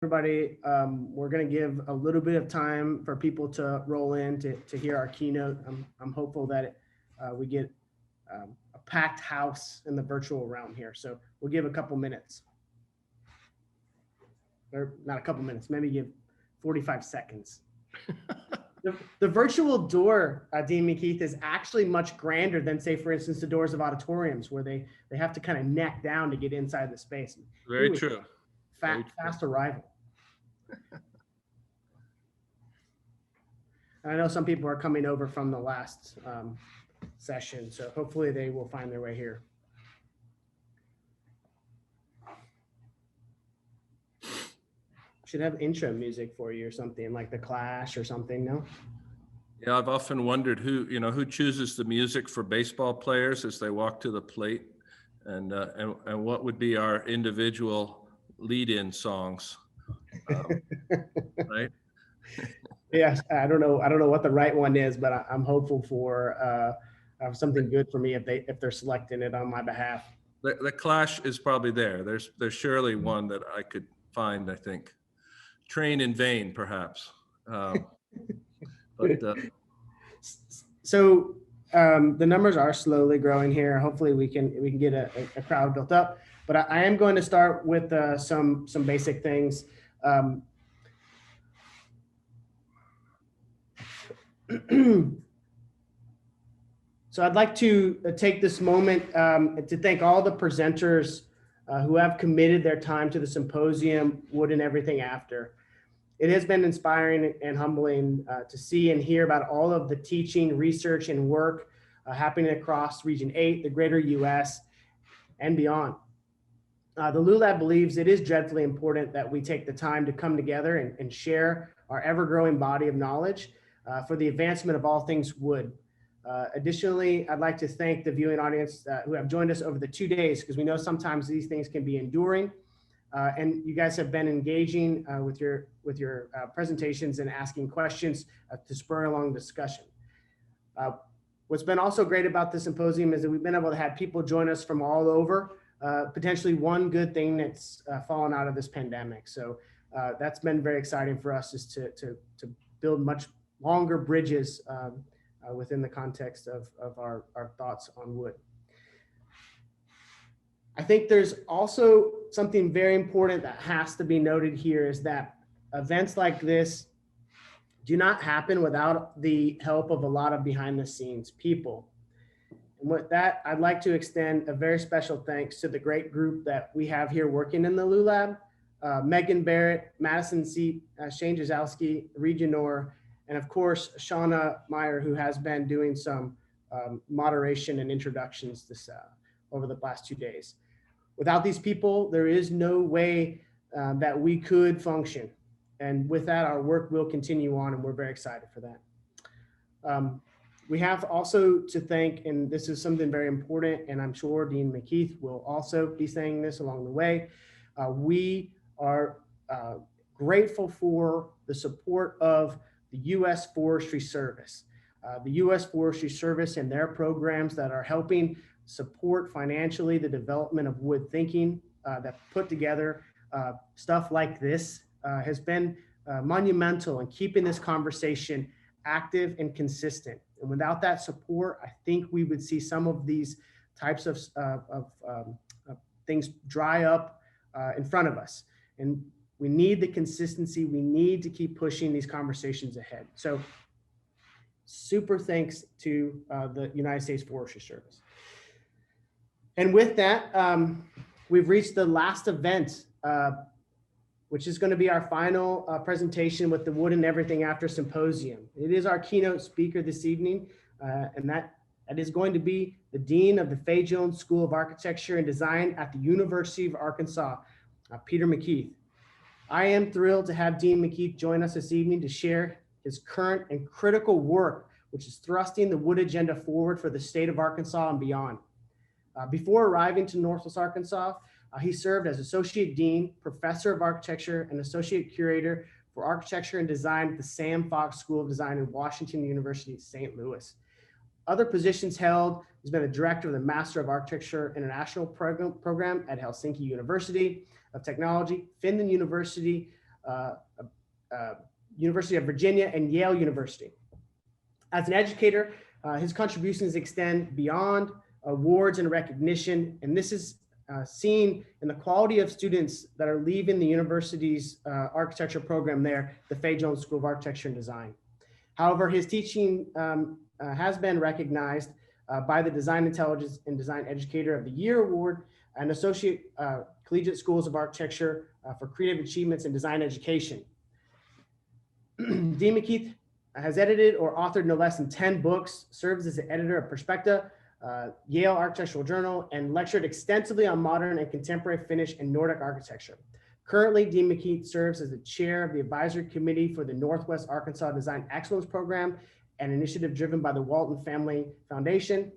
everybody. We're going to give a little bit of time for people to roll in to hear our keynote. I'm hopeful that we get a packed house in the virtual realm here. So we'll give a couple minutes. Or not a couple minutes, maybe give 45 seconds. The virtual door, Dean McKeith, is actually much grander than, say, for instance, the doors of auditoriums where they have to kind of neck down to get inside the space. Very true. Fast arrival. And I know some people are coming over from the last session, so hopefully they will find their way here. Should have intro music for you or something, like The Clash or something, no? Yeah, I've often wondered who chooses the music for baseball players as they walk to the plate, and what would be our individual lead-in songs, right? Yes, I don't know what the right one is, but I'm hopeful for something good for me if they're selecting it on my behalf. The Clash is probably there. There's surely one that I could find, I think. Train in Vain, perhaps. So the numbers are slowly growing here. Hopefully we can get a crowd built up. But I am going to start with some basic things. So I'd like to take this moment to thank all the presenters who have committed their time to the symposium, Wood and Everything After. It has been inspiring and humbling to see and hear about all of the teaching, research, and work happening across Region 8, the greater US, and beyond. The LULAB believes it is dreadfully important that we take the time to come together and share our ever-growing body of knowledge for the advancement of all things wood. Additionally, I'd like to thank the viewing audience who have joined us over the 2 days, because we know sometimes these things can be enduring. And you guys have been engaging with your presentations and asking questions to spur along discussion. What's been also great about this symposium is that we've been able to have people join us from all over, potentially one good thing that's fallen out of this pandemic. So that's been very exciting for us, is to build much longer bridges within the context of our thoughts on wood. I think there's also something very important that has to be noted here, is that events like this do not happen without the help of a lot of behind the scenes people. And with that, I'd like to extend a very special thanks to the great group that we have here working in the LULAB, Megan Barrett, Madison Seat, Shane Jazowski, Reed Nor, and of course, Shauna Meyer, who has been doing some moderation and introductions this over the last 2 days. Without these people, there is no way that we could function. And with that, our work will continue on, and we're very excited for that. We have also to thank, and this is something very important, and I'm sure Dean McKeith will also be saying this along the way, we are grateful for the support of the U.S. Forestry Service. The U.S. Forestry Service and their programs that are helping support financially the development of wood thinking, that put together stuff like this has been monumental in keeping this conversation active and consistent. And without that support, I think we would see some of these types of things dry up in front of us. And we need the consistency. We need to keep pushing these conversations ahead. So super thanks to the United States Forestry Service. And with that, we've reached the last event, which is going to be our final presentation with the Wood and Everything After Symposium. It is our keynote speaker this evening, and that is going to be the Dean of the Fay Jones School of Architecture and Design at the University of Arkansas, Peter McKeith. I am thrilled to have Dean McKeith join us this evening to share his current and critical work, which is thrusting the wood agenda forward for the state of Arkansas and beyond. Before arriving to Northwest Arkansas, he served as Associate Dean, Professor of Architecture, and Associate Curator for Architecture and Design at the Sam Fox School of Design in Washington University, St. Louis. Other positions held, he's been the Director of the Master of Architecture International Program at Helsinki University of Technology, Finland University, University of Virginia, and Yale University. As an educator, his contributions extend beyond awards and recognition, and this is seen in the quality of students that are leaving the university's architecture program there, the Fay Jones School of Architecture and Design. However, his teaching has been recognized by the Design Intelligence and Design Educator of the Year Award and Associate Collegiate Schools of Architecture for Creative Achievements in Design Education. Dean McKeith has edited or authored no less than 10 books, serves as the editor of Perspecta, Yale Architectural Journal, and lectured extensively on modern and contemporary Finnish and Nordic architecture. Currently, Dean McKeith serves as the chair of the advisory committee for the Northwest Arkansas Design Excellence Program, an initiative driven by the Walton Family Foundation,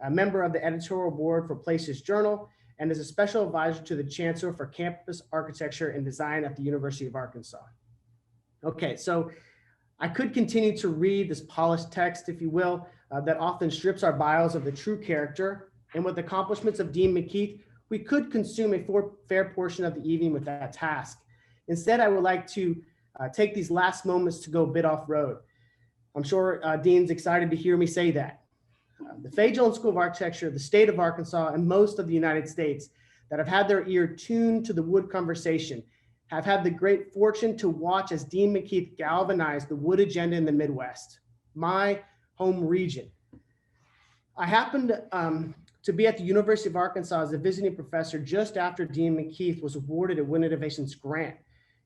a member of the editorial board for Places Journal, and is a special advisor to the chancellor for campus architecture and design at the University of Arkansas. Okay, so I could continue to read this polished text, if you will, that often strips our bios of the true character. And with the accomplishments of Dean McKeith, we could consume a fair portion of the evening with that task. Instead, I would like to take these last moments to go a bit off-road. I'm sure Dean's excited to hear me say that. The Fay Jones School of Architecture, the state of Arkansas, and most of the United States that have had their ear tuned to the wood conversation have had the great fortune to watch as Dean McKeith galvanized the wood agenda in the Midwest, my home region. I happened to be at the University of Arkansas as a visiting professor just after Dean McKeith was awarded a Wood Innovations grant.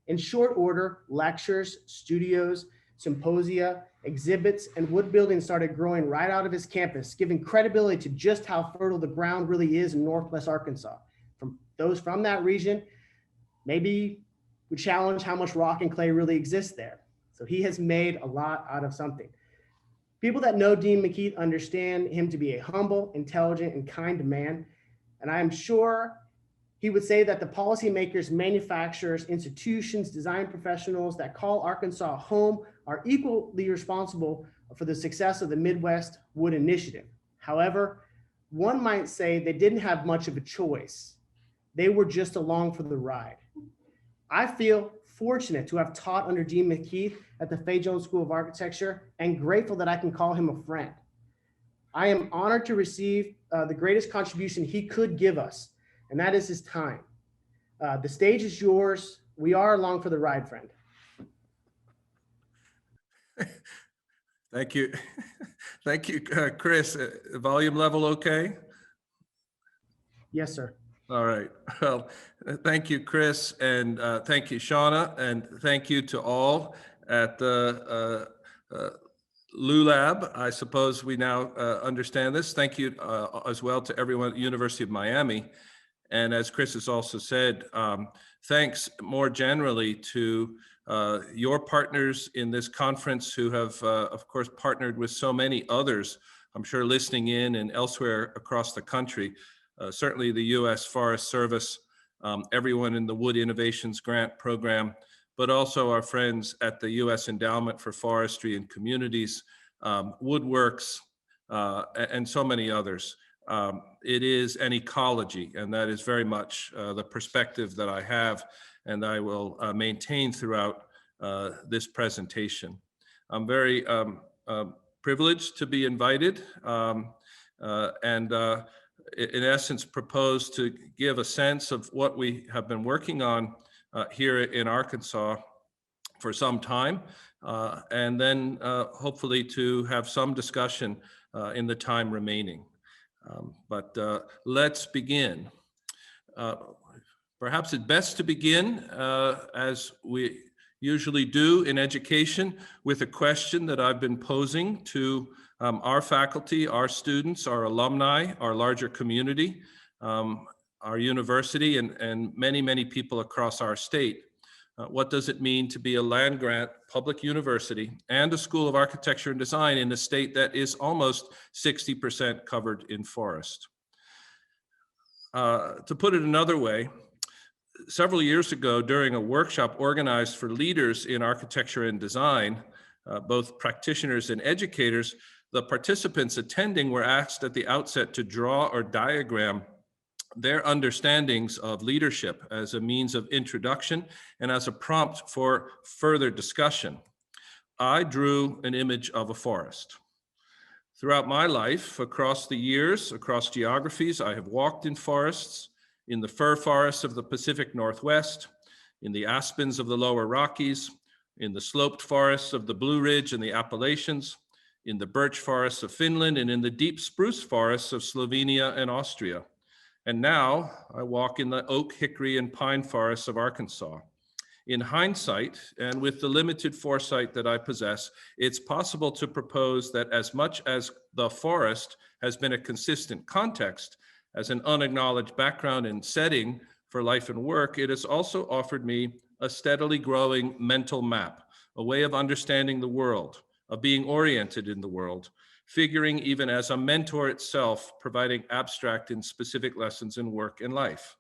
In short order, lectures, studios, symposia, exhibits, and wood buildings started growing right out of his campus, giving credibility to just how fertile the ground really is in Northwest Arkansas. From those from that region, maybe would challenge how much rock and clay really exists there. So he has made a lot out of something. People that know Dean McKeith understand him to be a humble, intelligent, and kind man. And I am sure he would say that the policymakers, manufacturers, institutions, design professionals that call Arkansas home are equally responsible for the success of the Midwest Wood Initiative. However, one might say they didn't have much of a choice. They were just along for the ride. I feel fortunate to have taught under Dean McKeith at the Fay Jones School of Architecture and grateful that I can call him a friend. I am honored to receive the greatest contribution he could give us, and that is his time. The stage is yours. We are along for the ride, friend. Thank you. Thank you, Chris. Volume level okay? Yes, sir. All right. Well, thank you, Chris, and thank you, Shauna, and thank you to all at the LULAB. I suppose we now understand this. Thank you as well to everyone at the University of Miami. And as Chris has also said, thanks more generally to your partners in this conference who have, of course, partnered with so many others, I'm sure listening in and elsewhere across the country. Certainly the U.S. Forest Service, everyone in the Wood Innovations Grant Program, but also our friends at the U.S. Endowment for Forestry and Communities, Woodworks, and so many others. It is an ecology, and that is very much the perspective that I have and I will maintain throughout this presentation. I'm very privileged to be invited and in essence propose to give a sense of what we have been working on here in Arkansas for some time, and then hopefully to have some discussion in the time remaining. But let's begin. Perhaps it's best to begin, as we usually do in education, with a question that I've been posing to our faculty, our students, our alumni, our larger community, our university, and many, many people across our state. What does it mean to be a land-grant public university and a school of architecture and design in a state that is almost 60% covered in forest? To put it another way, several years ago during a workshop organized for leaders in architecture and design, both practitioners and educators, the participants attending were asked at the outset to draw or diagram their understandings of leadership as a means of introduction and as a prompt for further discussion. I drew an image of a forest. Throughout my life, across the years, across geographies, I have walked in forests, in the fir forests of the Pacific Northwest, in the aspens of the lower Rockies, in the sloped forests of the Blue Ridge and the Appalachians, in the birch forests of Finland, and in the deep spruce forests of Slovenia and Austria. And now I walk in the oak, hickory, and pine forests of Arkansas. In hindsight, and with the limited foresight that I possess, it's possible to propose that as much as the forest has been a consistent context as an unacknowledged background and setting for life and work, it has also offered me a steadily growing mental map, a way of understanding the world, of being oriented in the world, figuring even as a mentor itself, providing abstract and specific lessons in work and life.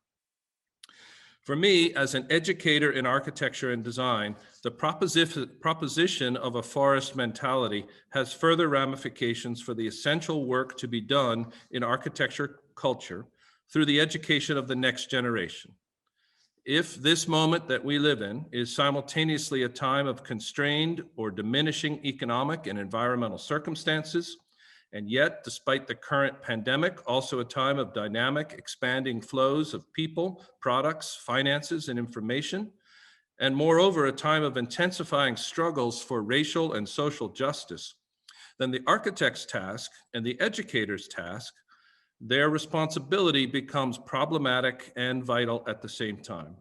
For me, as an educator in architecture and design, the proposition of a forest mentality has further ramifications for the essential work to be done in architecture culture through the education of the next generation. If this moment that we live in is simultaneously a time of constrained or diminishing economic and environmental circumstances, and yet, despite the current pandemic, also a time of dynamic, expanding flows of people, products, finances, and information, and moreover, a time of intensifying struggles for racial and social justice, then the architect's task and the educator's task, their responsibility becomes problematic and vital at the same time.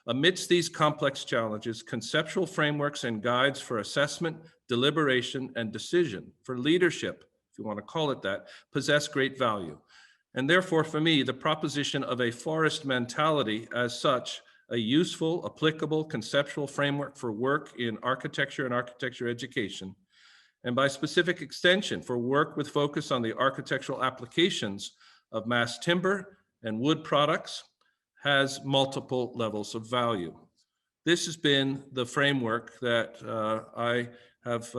Amidst these complex challenges, conceptual frameworks and guides for assessment, deliberation, and decision, for leadership, if you want to call it that, possess great value. And therefore, for me, the proposition of a forest mentality as such, a useful, applicable, conceptual framework for work in architecture and architecture education, and by specific extension for work with focus on the architectural applications of mass timber and wood products, has multiple levels of value. This has been the framework that I have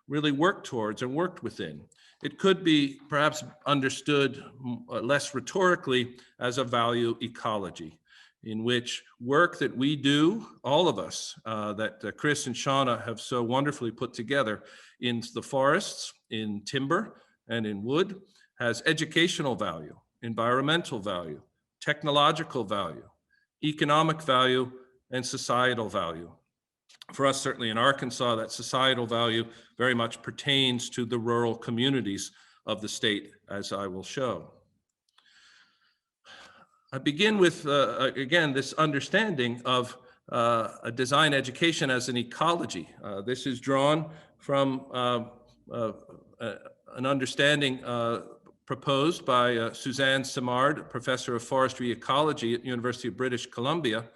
really worked towards and worked within. It could be perhaps understood less rhetorically as a value ecology, in which work that we do, all of us, that Chris and Shauna have so wonderfully put together in the forests, in timber, and in wood, has educational value, environmental value, technological value, economic value, and societal value. For us, certainly in Arkansas, that societal value very much pertains to the rural communities of the state, as I will show. I begin with, again, this understanding of a design education as an ecology. This is drawn from an understanding proposed by Suzanne Simard, professor of forestry ecology at University of British Columbia,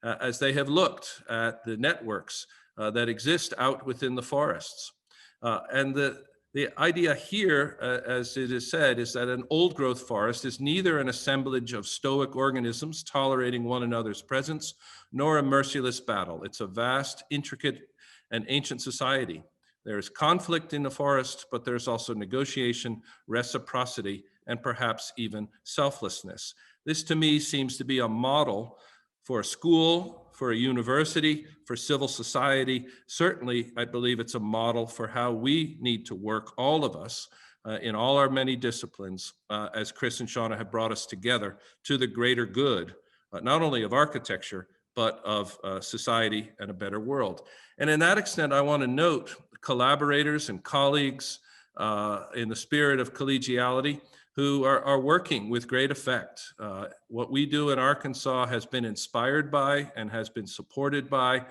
as they have looked at the networks that exist out within the forests. And the idea here, as it is said, is that an old growth forest is neither an assemblage of stoic organisms tolerating one another's presence, nor a merciless battle. It's a vast, intricate, and ancient society. There is conflict in the forest, but there's also negotiation, reciprocity, and perhaps even selflessness. This to me seems to be a model for a school, for a university, for civil society. Certainly, I believe it's a model for how we need to work, all of us, in all our many disciplines, as Chris and Shauna have brought us together to the greater good, not only of architecture, but of society and a better world. And in that extent, I want to note collaborators and colleagues in the spirit of collegiality who are working with great effect. What we do in Arkansas has been inspired by and has been supported by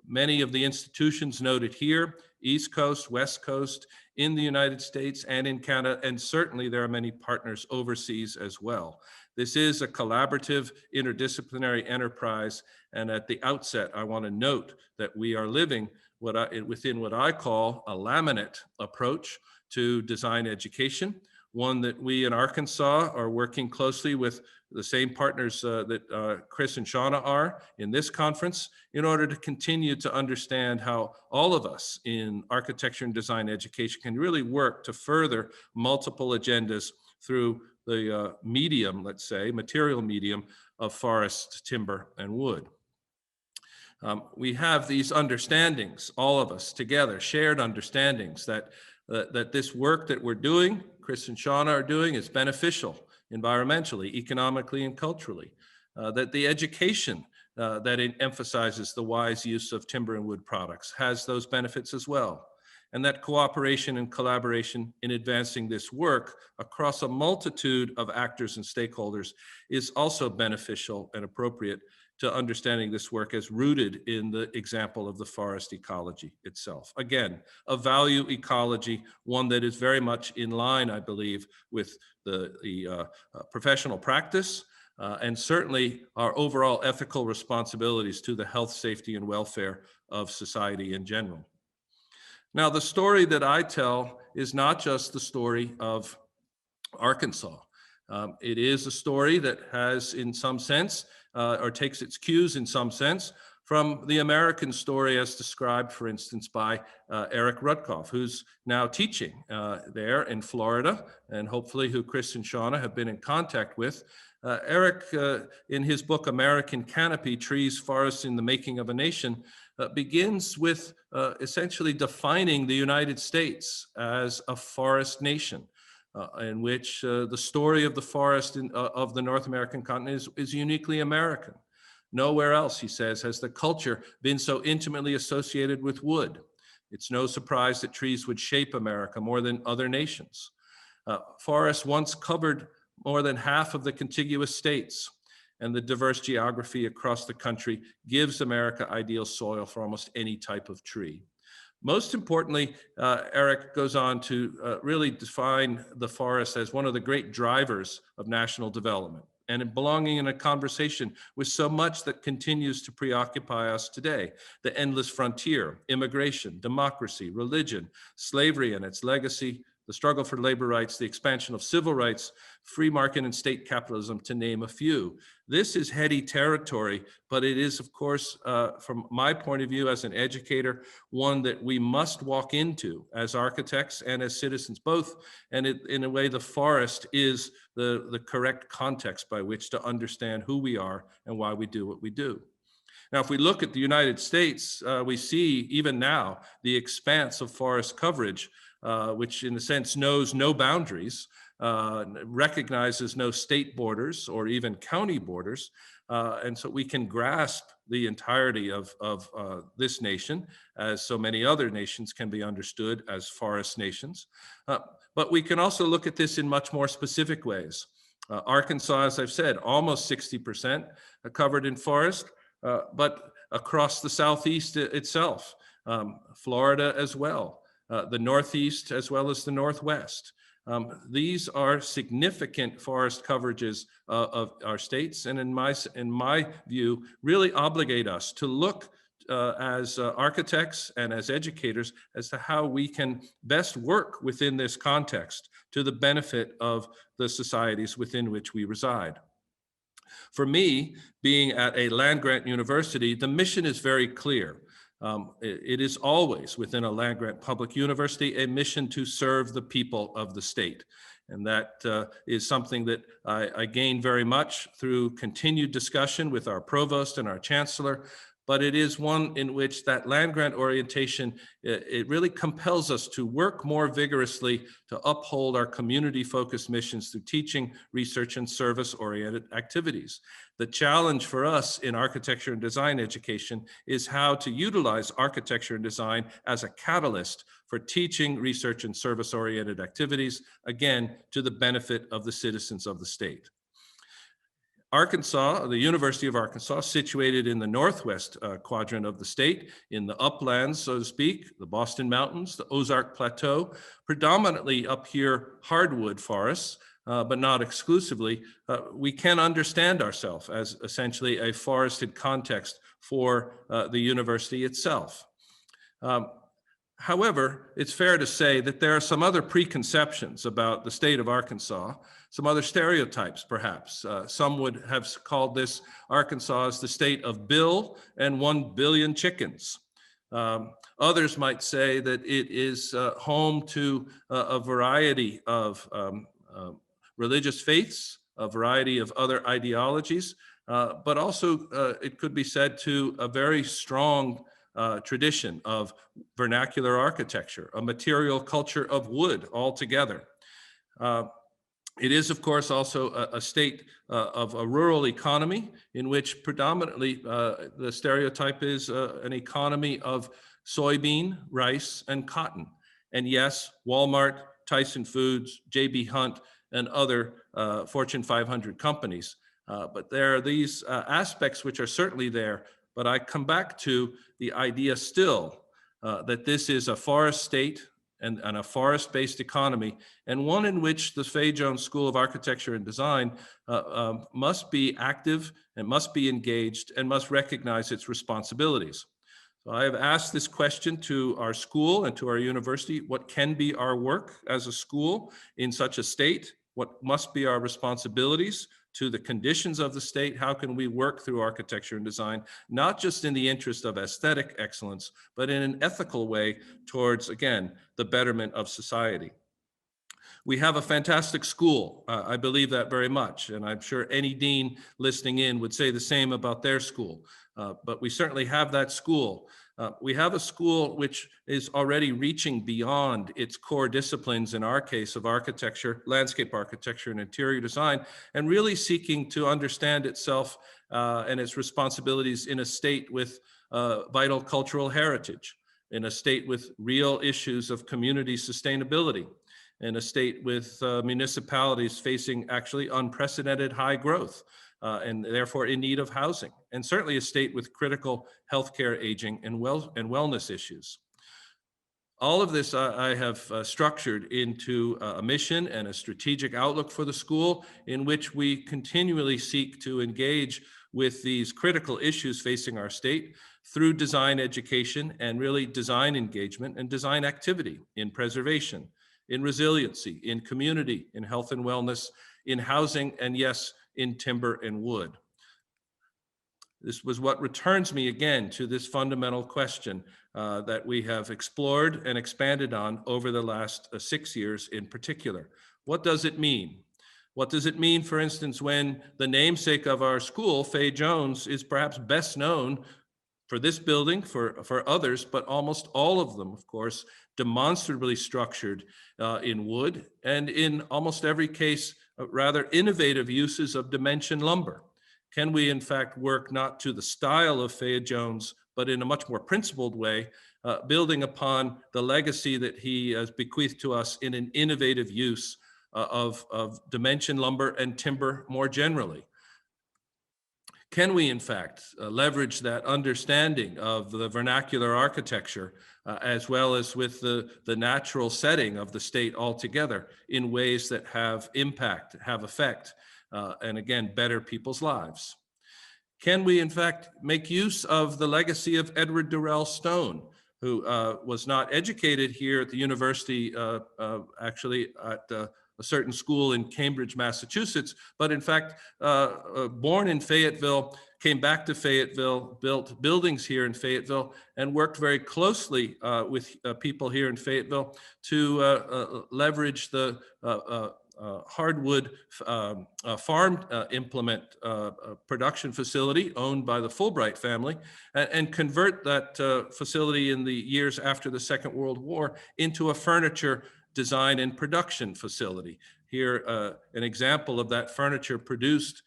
many of the institutions noted here, East Coast, West Coast, in the United States and in Canada, and certainly there are many partners overseas as well. This is a collaborative, interdisciplinary enterprise, and at the outset, I want to note that we are living within what I call a laminate approach to design education, one that we in Arkansas are working closely with the same partners that Chris and Shauna are in this conference in order to continue to understand how all of us in architecture and design education can really work to further multiple agendas through the medium, let's say, material medium of forest, timber, and wood. We have these understandings, all of us together, shared understandings that this work that we're doing, Chris and Shauna are doing, is beneficial environmentally, economically, and culturally. That the education that it emphasizes the wise use of timber and wood products has those benefits as well. And that cooperation and collaboration in advancing this work across a multitude of actors and stakeholders is also beneficial and appropriate to understanding this work as rooted in the example of the forest ecology itself. Again, a value ecology, one that is very much in line, I believe, with the professional practice and certainly our overall ethical responsibilities to the health, safety, and welfare of society in general. Now, the story that I tell is not just the story of Arkansas. It is a story that has, in some sense, or takes its cues in some sense from the American story as described, for instance, by Eric Rudkoff, who's now teaching there in Florida, and hopefully who Chris and Shauna have been in contact with. Eric, in his book, American Canopy, Trees, Forests in the Making of a Nation, begins with essentially defining the United States as a forest nation. In which the story of the forest of the North American continent is uniquely American. Nowhere else, he says, has the culture been so intimately associated with wood. It's no surprise that trees would shape America more than other nations. Forests once covered more than half of the contiguous states, and the diverse geography across the country gives America ideal soil for almost any type of tree. Most importantly, Eric goes on to really define the forest as one of the great drivers of national development and belonging in a conversation with so much that continues to preoccupy us today: the endless frontier, immigration, democracy, religion, slavery and its legacy, the struggle for labor rights, the expansion of civil rights, free market and state capitalism, to name a few. This is heady territory, but it is, of course, from my point of view as an educator, one that we must walk into as architects and as citizens both. And in a way, the forest is the correct context by which to understand who we are and why we do what we do. Now, if we look at the United States, we see even now the expanse of forest coverage, which in a sense knows no boundaries, recognizes no state borders or even county borders. And so we can grasp the entirety of this nation, as so many other nations can be understood as forest nations. But we can also look at this in much more specific ways. Arkansas, as I've said, almost 60% covered in forest, but across the Southeast itself, Florida as well, the Northeast as well as the Northwest. These are significant forest coverages of our states, and in my view, really obligate us to look as architects and as educators as to how we can best work within this context to the benefit of the societies within which we reside. For me, being at a land-grant university, the mission is very clear. It is always within a land-grant public university a mission to serve the people of the state. And that is something that I gain very much through continued discussion with our provost and our chancellor. But it is one in which that land-grant orientation, it really compels us to work more vigorously to uphold our community-focused missions through teaching, research, and service-oriented activities. The challenge for us in architecture and design education is how to utilize architecture and design as a catalyst for teaching, research, and service-oriented activities, again, to the benefit of the citizens of the state. Arkansas, the University of Arkansas, situated in the northwest quadrant of the state, in the uplands, so to speak, the Boston Mountains, the Ozark Plateau, predominantly up here hardwood forests, but not exclusively. We can understand ourselves as essentially a forested context for the university itself. However, it's fair to say that there are some other preconceptions about the state of Arkansas, some other stereotypes perhaps. Some would have called this Arkansas as the state of Bill and 1 billion chickens. Others might say that it is home to a variety of religious faiths, a variety of other ideologies, but also it could be said to a very strong tradition of vernacular architecture, a material culture of wood altogether. It is, of course, also a state of a rural economy in which predominantly the stereotype is an economy of soybean, rice, and cotton. And yes, Walmart, Tyson Foods, J.B. Hunt, and other Fortune 500 companies. But there are these aspects which are certainly there. But I come back to the idea still that this is a forest state and a forest-based economy, and one in which the Fay Jones School of Architecture and Design must be active and must be engaged and must recognize its responsibilities. So I have asked this question to our school and to our university: what can be our work as a school in such a state? What must be our responsibilities to the conditions of the state? How can we work through architecture and design, not just in the interest of aesthetic excellence, but in an ethical way towards, again, the betterment of society? We have a fantastic school. I believe that very much, and I'm sure any dean listening in would say the same about their school. But we certainly have that school. We have a school which is already reaching beyond its core disciplines, in our case of architecture, landscape architecture, and interior design, and really seeking to understand itself and its responsibilities in a state with vital cultural heritage, in a state with real issues of community sustainability, in a state with municipalities facing actually unprecedented high growth and therefore in need of housing, and certainly a state with critical healthcare, aging, and wellness issues. All of this I have structured into a mission and a strategic outlook for the school, in which we continually seek to engage with these critical issues facing our state through design education and really design engagement and design activity in preservation, in resiliency, in community, in health and wellness, in housing, and yes, in timber and wood. This was what returns me again to this fundamental question that we have explored and expanded on over the last 6 years in particular. What does it mean? What does it mean, for instance, when the namesake of our school, Fay Jones, is perhaps best known for this building, for others, but almost all of them, of course, demonstrably structured in wood, and in almost every case, rather innovative uses of dimension lumber? Can we, in fact, work not to the style of Fay Jones, but in a much more principled way, building upon the legacy that he has bequeathed to us in an innovative use of dimension lumber and timber more generally? Can we, in fact, leverage that understanding of the vernacular architecture as well as with the natural setting of the state altogether in ways that have impact, have effect, and again, better people's lives? Can we, in fact, make use of the legacy of Edward Durrell Stone, who was not educated here at the university, actually at a certain school in Cambridge, Massachusetts, but in fact, born in Fayetteville, came back to Fayetteville, built buildings here in Fayetteville, and worked very closely with people here in Fayetteville to leverage the hardwood farm implement production facility owned by the Fulbright family, and convert that facility in the years after the Second World War into a furniture design and production facility. Here, an example of that furniture produced,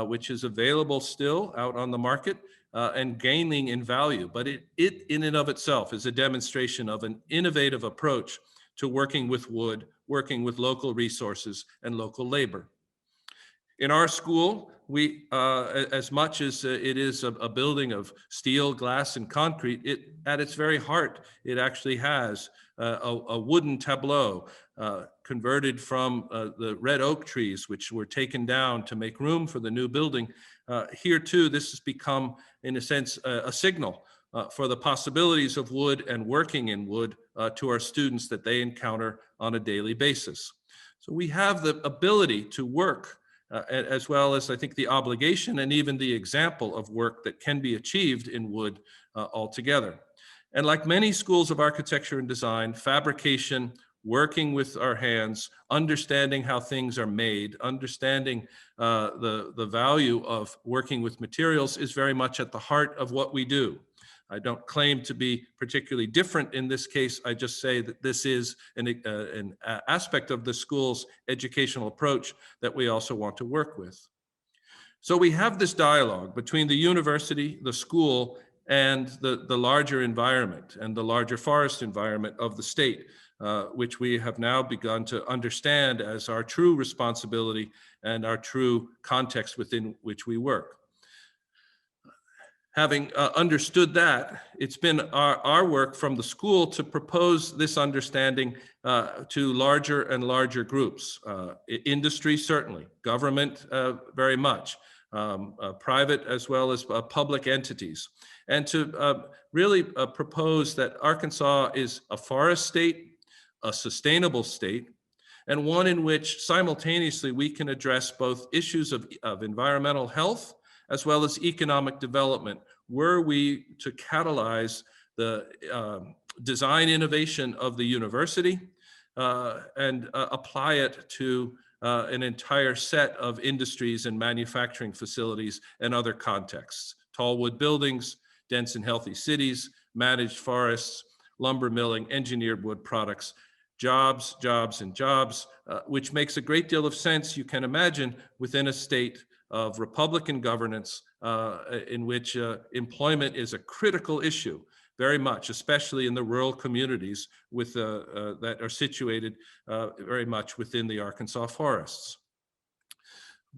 which is available still out on the market and gaining in value. But it in and of itself is a demonstration of an innovative approach to working with wood, working with local resources and local labor. In our school, we, as much as it is a building of steel, glass, and concrete, at its very heart, it actually has a wooden tableau converted from the red oak trees, which were taken down to make room for the new building. Here too, this has become, in a sense, a signal for the possibilities of wood and working in wood to our students that they encounter on a daily basis. So we have the ability to work as well as, I think, the obligation and even the example of work that can be achieved in wood altogether. And like many schools of architecture and design, fabrication, working with our hands, understanding how things are made, understanding the value of working with materials is very much at the heart of what we do. I don't claim to be particularly different in this case. I just say that this is an aspect of the school's educational approach that we also want to work with. So we have this dialogue between the university, the school, and the larger environment and the larger forest environment of the state, which we have now begun to understand as our true responsibility and our true context within which we work. Having understood that, it's been our work from the school to propose this understanding to larger and larger groups. Industry, certainly, government, very much, private as well as public entities. And to really propose that Arkansas is a forest state, a sustainable state, and one in which simultaneously we can address both issues of environmental health as well as economic development, were we to catalyze the design innovation of the university and apply it to an entire set of industries and manufacturing facilities and other contexts. Tall wood buildings, dense and healthy cities, managed forests, lumber milling, engineered wood products, jobs, jobs, and jobs, which makes a great deal of sense, you can imagine, within a state of Republican governance in which employment is a critical issue, very much, especially in the rural communities with, that are situated very much within the Arkansas forests.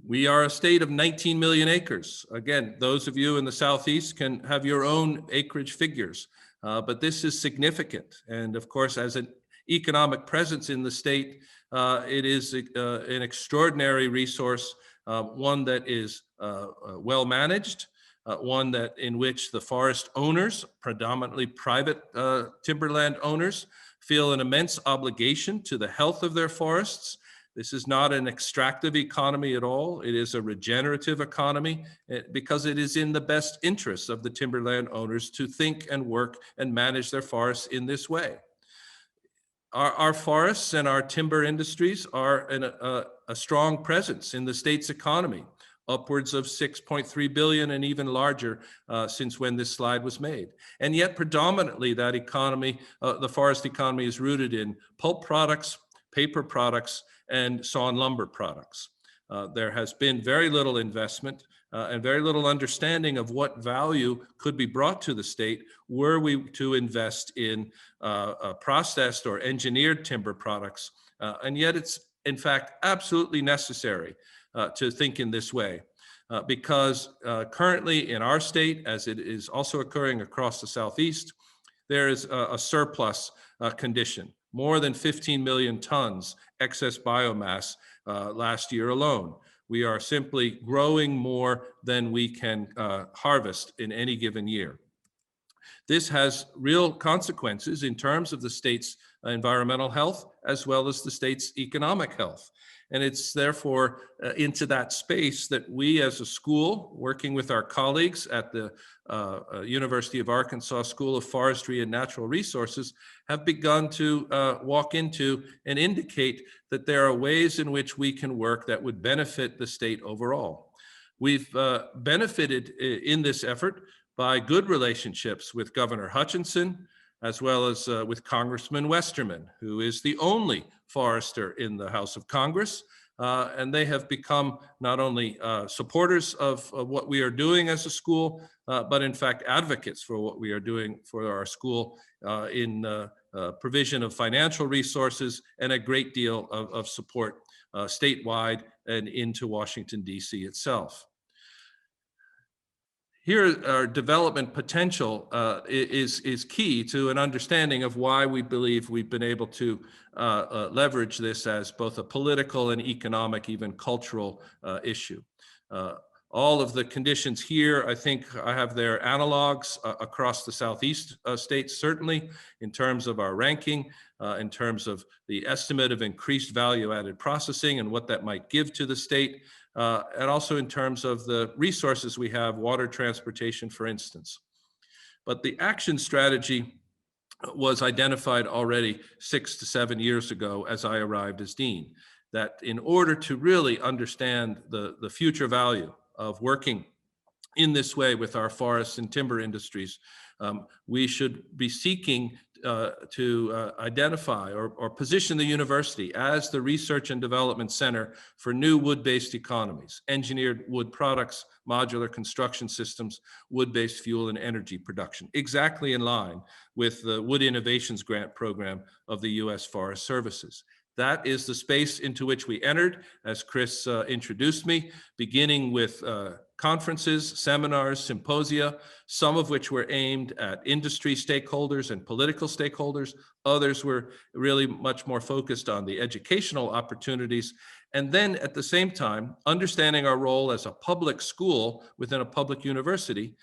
We are a state of 19 million acres. Again, those of you in the Southeast can have your own acreage figures, but this is significant. And of course, as an economic presence in the state, it is an extraordinary resource, one that is well managed, one that in which the forest owners, predominantly private timberland owners, feel an immense obligation to the health of their forests. This is not an extractive economy at all. It is a regenerative economy because it is in the best interests of the timberland owners to think and work and manage their forests in this way. Our forests and our timber industries are a strong presence in the state's economy, upwards of 6.3 billion and even larger since when this slide was made. And yet predominantly that economy, the forest economy, is rooted in pulp products, paper products, and sawn lumber products. There has been very little investment and very little understanding of what value could be brought to the state were we to invest in processed or engineered timber products. And yet it's in fact absolutely necessary to think in this way because currently in our state, as it is also occurring across the Southeast, there is a surplus condition, more than 15 million tons excess biomass last year alone. We are simply growing more than we can harvest in any given year. This has real consequences in terms of the state's environmental health as well as the state's economic health. And it's therefore into that space that we as a school, working with our colleagues at the University of Arkansas School of Forestry and Natural Resources, have begun to walk into and indicate that there are ways in which we can work that would benefit the state overall. We've benefited in this effort by good relationships with Governor Hutchinson, as well as with Congressman Westerman, who is the only forester in the House of Congress. And they have become not only supporters of what we are doing as a school, but in fact advocates for what we are doing for our school in provision of financial resources and a great deal of support statewide and into Washington, D.C. itself. Here, our development potential is key to an understanding of why we believe we've been able to leverage this as both a political and economic, even cultural issue. All of the conditions here, I think I have their analogs across the Southeast states, certainly in terms of our ranking, in terms of the estimate of increased value-added processing and what that might give to the state, and also in terms of the resources we have, water transportation, for instance. But the action strategy was identified already 6 to 7 years ago as I arrived as dean, that in order to really understand the future value of working in this way with our forests and timber industries, we should be seeking to identify or position the university as the research and development center for new wood-based economies, engineered wood products, modular construction systems, wood-based fuel and energy production, exactly in line with the Wood Innovations Grant Program of the U.S. Forest Services. That is the space into which we entered, as Chris introduced me, beginning with conferences, seminars, symposia, some of which were aimed at industry stakeholders and political stakeholders. Others were really much more focused on the educational opportunities. And then at the same time, understanding our role as a public school within a public university,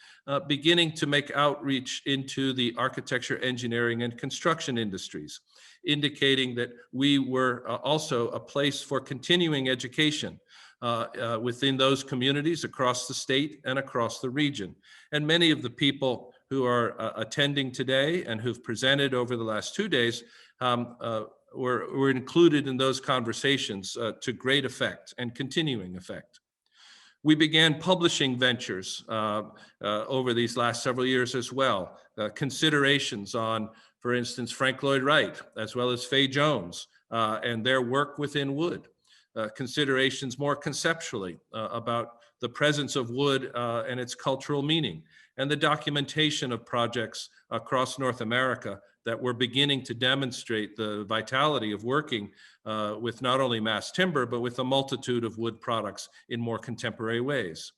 beginning to make outreach into the architecture, engineering, and construction industries, indicating that we were also a place for continuing education within those communities across the state and across the region. And many of the people who are attending today and who've presented over the last 2 days were included in those conversations to great effect and continuing effect. We began publishing ventures over these last several years as well. Considerations on, for instance, Frank Lloyd Wright, as well as Fay Jones and their work within wood. Considerations more conceptually about the presence of wood and its cultural meaning, and the documentation of projects across North America that were beginning to demonstrate the vitality of working with not only mass timber, but with a multitude of wood products in more contemporary ways.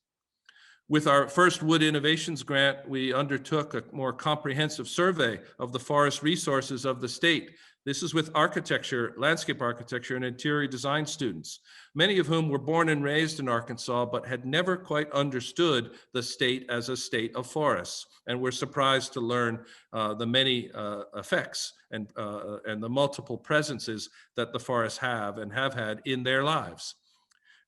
With our first Wood Innovations Grant, we undertook a more comprehensive survey of the forest resources of the state. This is with architecture, landscape architecture, and interior design students, many of whom were born and raised in Arkansas, but had never quite understood the state as a state of forests, and were surprised to learn the many effects and the multiple presences that the forests have and have had in their lives.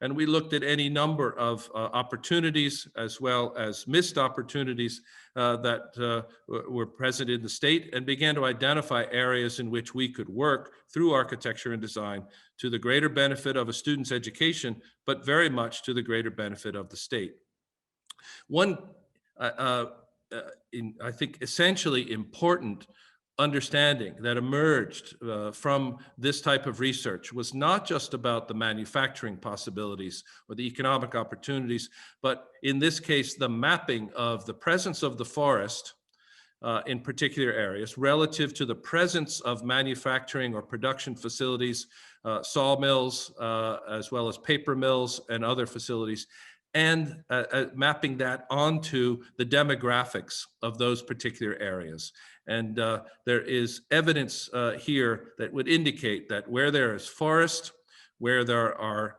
And we looked at any number of opportunities as well as missed opportunities that were present in the state, and began to identify areas in which we could work through architecture and design to the greater benefit of a student's education, but very much to the greater benefit of the state. One, I think, essentially important understanding that emerged from this type of research was not just about the manufacturing possibilities or the economic opportunities, but in this case, the mapping of the presence of the forest in particular areas relative to the presence of manufacturing or production facilities, sawmills, as well as paper mills and other facilities, and mapping that onto the demographics of those particular areas. And there is evidence here that would indicate that where there is forest, where there are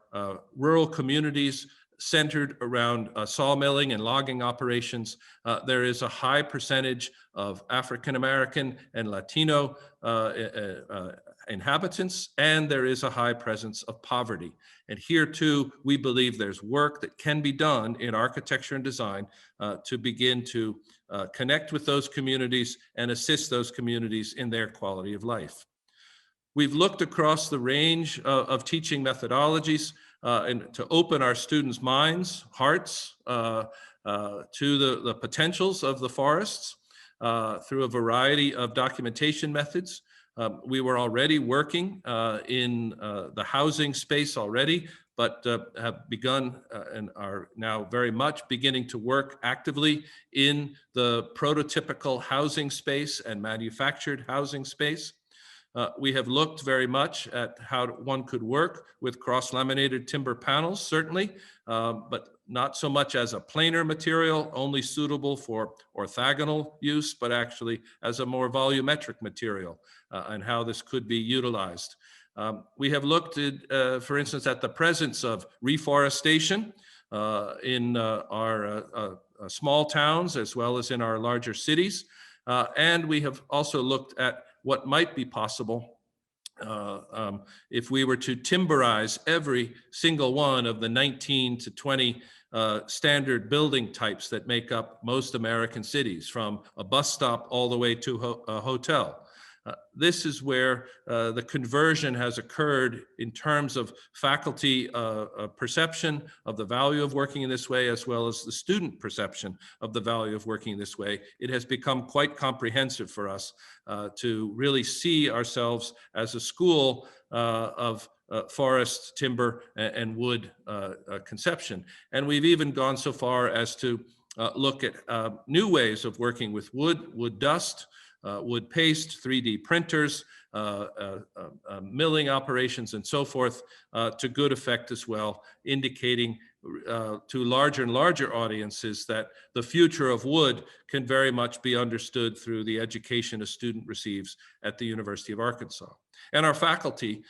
rural communities centered around sawmilling and logging operations, there is a high percentage of African American and Latino inhabitants, and there is a high presence of poverty. And here too, we believe there's work that can be done in architecture and design to begin to connect with those communities and assist those communities in their quality of life. We've looked across the range of teaching methodologies and to open our students' minds, hearts to the potentials of the forests through a variety of documentation methods. We were already working in the housing space already, but have begun and are now very much beginning to work actively in the prototypical housing space and manufactured housing space. We have looked very much at how one could work with cross-laminated timber panels, certainly, but not so much as a planar material, only suitable for orthogonal use, but actually as a more volumetric material and how this could be utilized. We have looked at, for instance, at the presence of reforestation in our small towns as well as in our larger cities. And we have also looked at what might be possible if we were to timberize every single one of the 19 to 20 standard building types that make up most American cities, from a bus stop all the way to a hotel. This is where the conversion has occurred in terms of faculty perception of the value of working in this way, as well as the student perception of the value of working this way. It has become quite comprehensive for us to really see ourselves as a school of forest, timber, and wood conception. And we've even gone so far as to look at new ways of working with wood, wood dust, wood paste, 3D printers, milling operations, and so forth, to good effect as well, indicating to larger and larger audiences that the future of wood can very much be understood through the education a student receives at the University of Arkansas. And our faculty,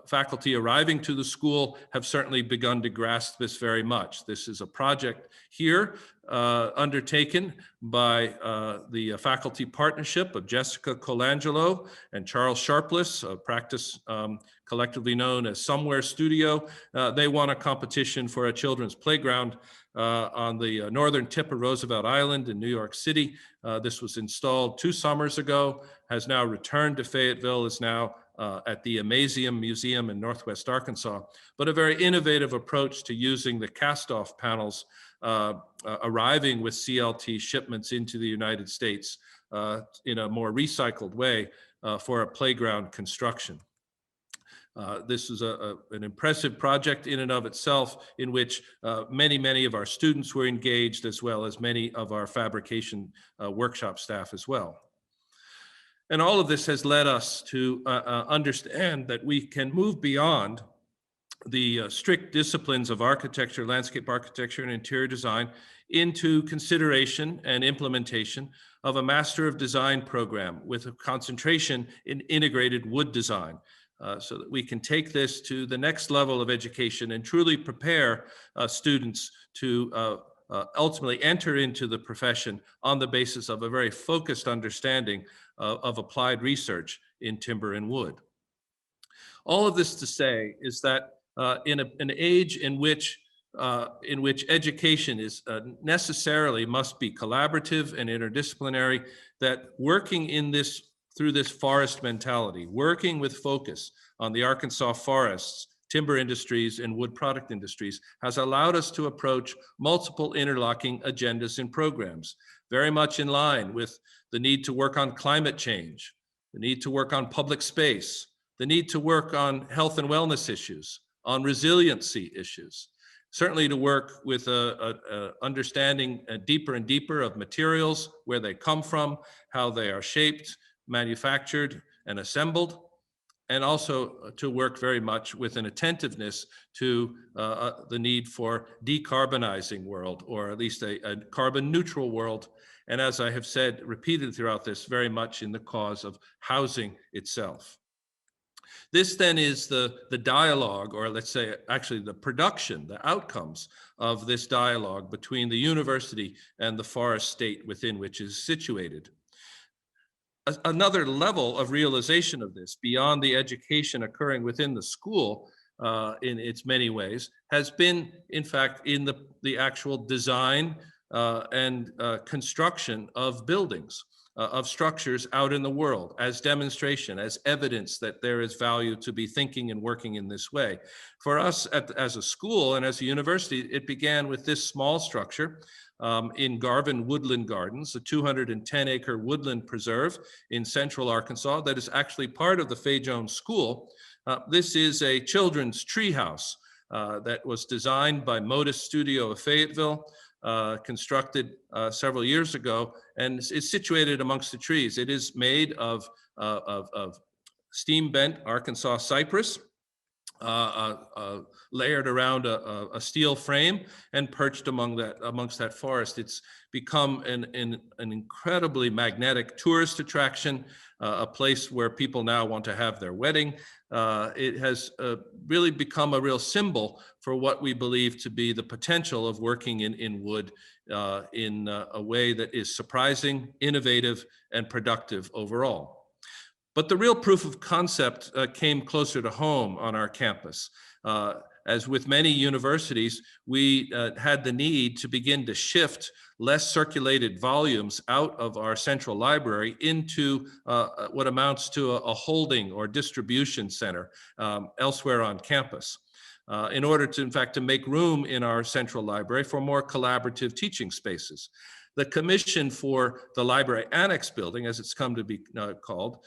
faculty arriving to the school have certainly begun to grasp this very much. This is a project here undertaken by the faculty partnership of Jessica Colangelo and Charles Sharpless, a practice collectively known as Somewhere Studio. They won a competition for a children's playground on the northern tip of Roosevelt Island in New York City. This was installed 2 summers ago, has now returned to Fayetteville, is now at the Amazium Museum in Northwest Arkansas, but a very innovative approach to using the cast-off panels arriving with CLT shipments into the United States in a more recycled way for a playground construction. This is an impressive project in and of itself, in which many of our students were engaged, as well as many of our fabrication workshop staff as well. And all of this has led us to understand that we can move beyond the strict disciplines of architecture, landscape architecture, and interior design into consideration and implementation of a Master of Design program with a concentration in integrated wood design, so that we can take this to the next level of education and truly prepare students to ultimately enter into the profession on the basis of a very focused understanding of applied research in timber and wood. All of this to say is that in an age in which education is necessarily must be collaborative and interdisciplinary, that working in this through this forest mentality, working with focus on the Arkansas forests, timber industries, and wood product industries, has allowed us to approach multiple interlocking agendas and programs, very much in line with the need to work on climate change, the need to work on public space, the need to work on health and wellness issues, on resiliency issues, certainly to work with understanding deeper and deeper of materials, where they come from, how they are shaped, manufactured, and assembled, and also to work very much with an attentiveness to the need for decarbonizing world, or at least a carbon neutral world. And as I have said repeatedly throughout this, very much in the cause of housing itself. This then is the dialogue, or let's say actually the production, the outcomes of this dialogue between the university and the forest state within which it is situated. Another level of realization of this, beyond the education occurring within the school in its many ways, has been, in fact, in the actual design and construction of buildings, of structures out in the world, as demonstration, as evidence that there is value to be thinking and working in this way. For us as a school and as a university, it began with this small structure in Garvin Woodland Gardens, a 210-acre woodland preserve in central Arkansas that is actually part of the Fay Jones School. This is a children's treehouse that was designed by Modus Studio of Fayetteville, constructed several years ago, and is situated amongst the trees. It is made of steam-bent Arkansas cypress, layered around a steel frame and perched amongst that forest. It's become an incredibly magnetic tourist attraction, a place where people now want to have their wedding. It has really become a real symbol for what we believe to be the potential of working in wood in a way that is surprising, innovative, and productive overall. But the real proof of concept came closer to home on our campus. as with many universities, we had the need to begin to shift less circulated volumes out of our central library into what amounts to a holding or distribution center elsewhere on campus. In order to, in fact, to make room in our central library for more collaborative teaching spaces. The commission for the library annex building, as it's come to be called,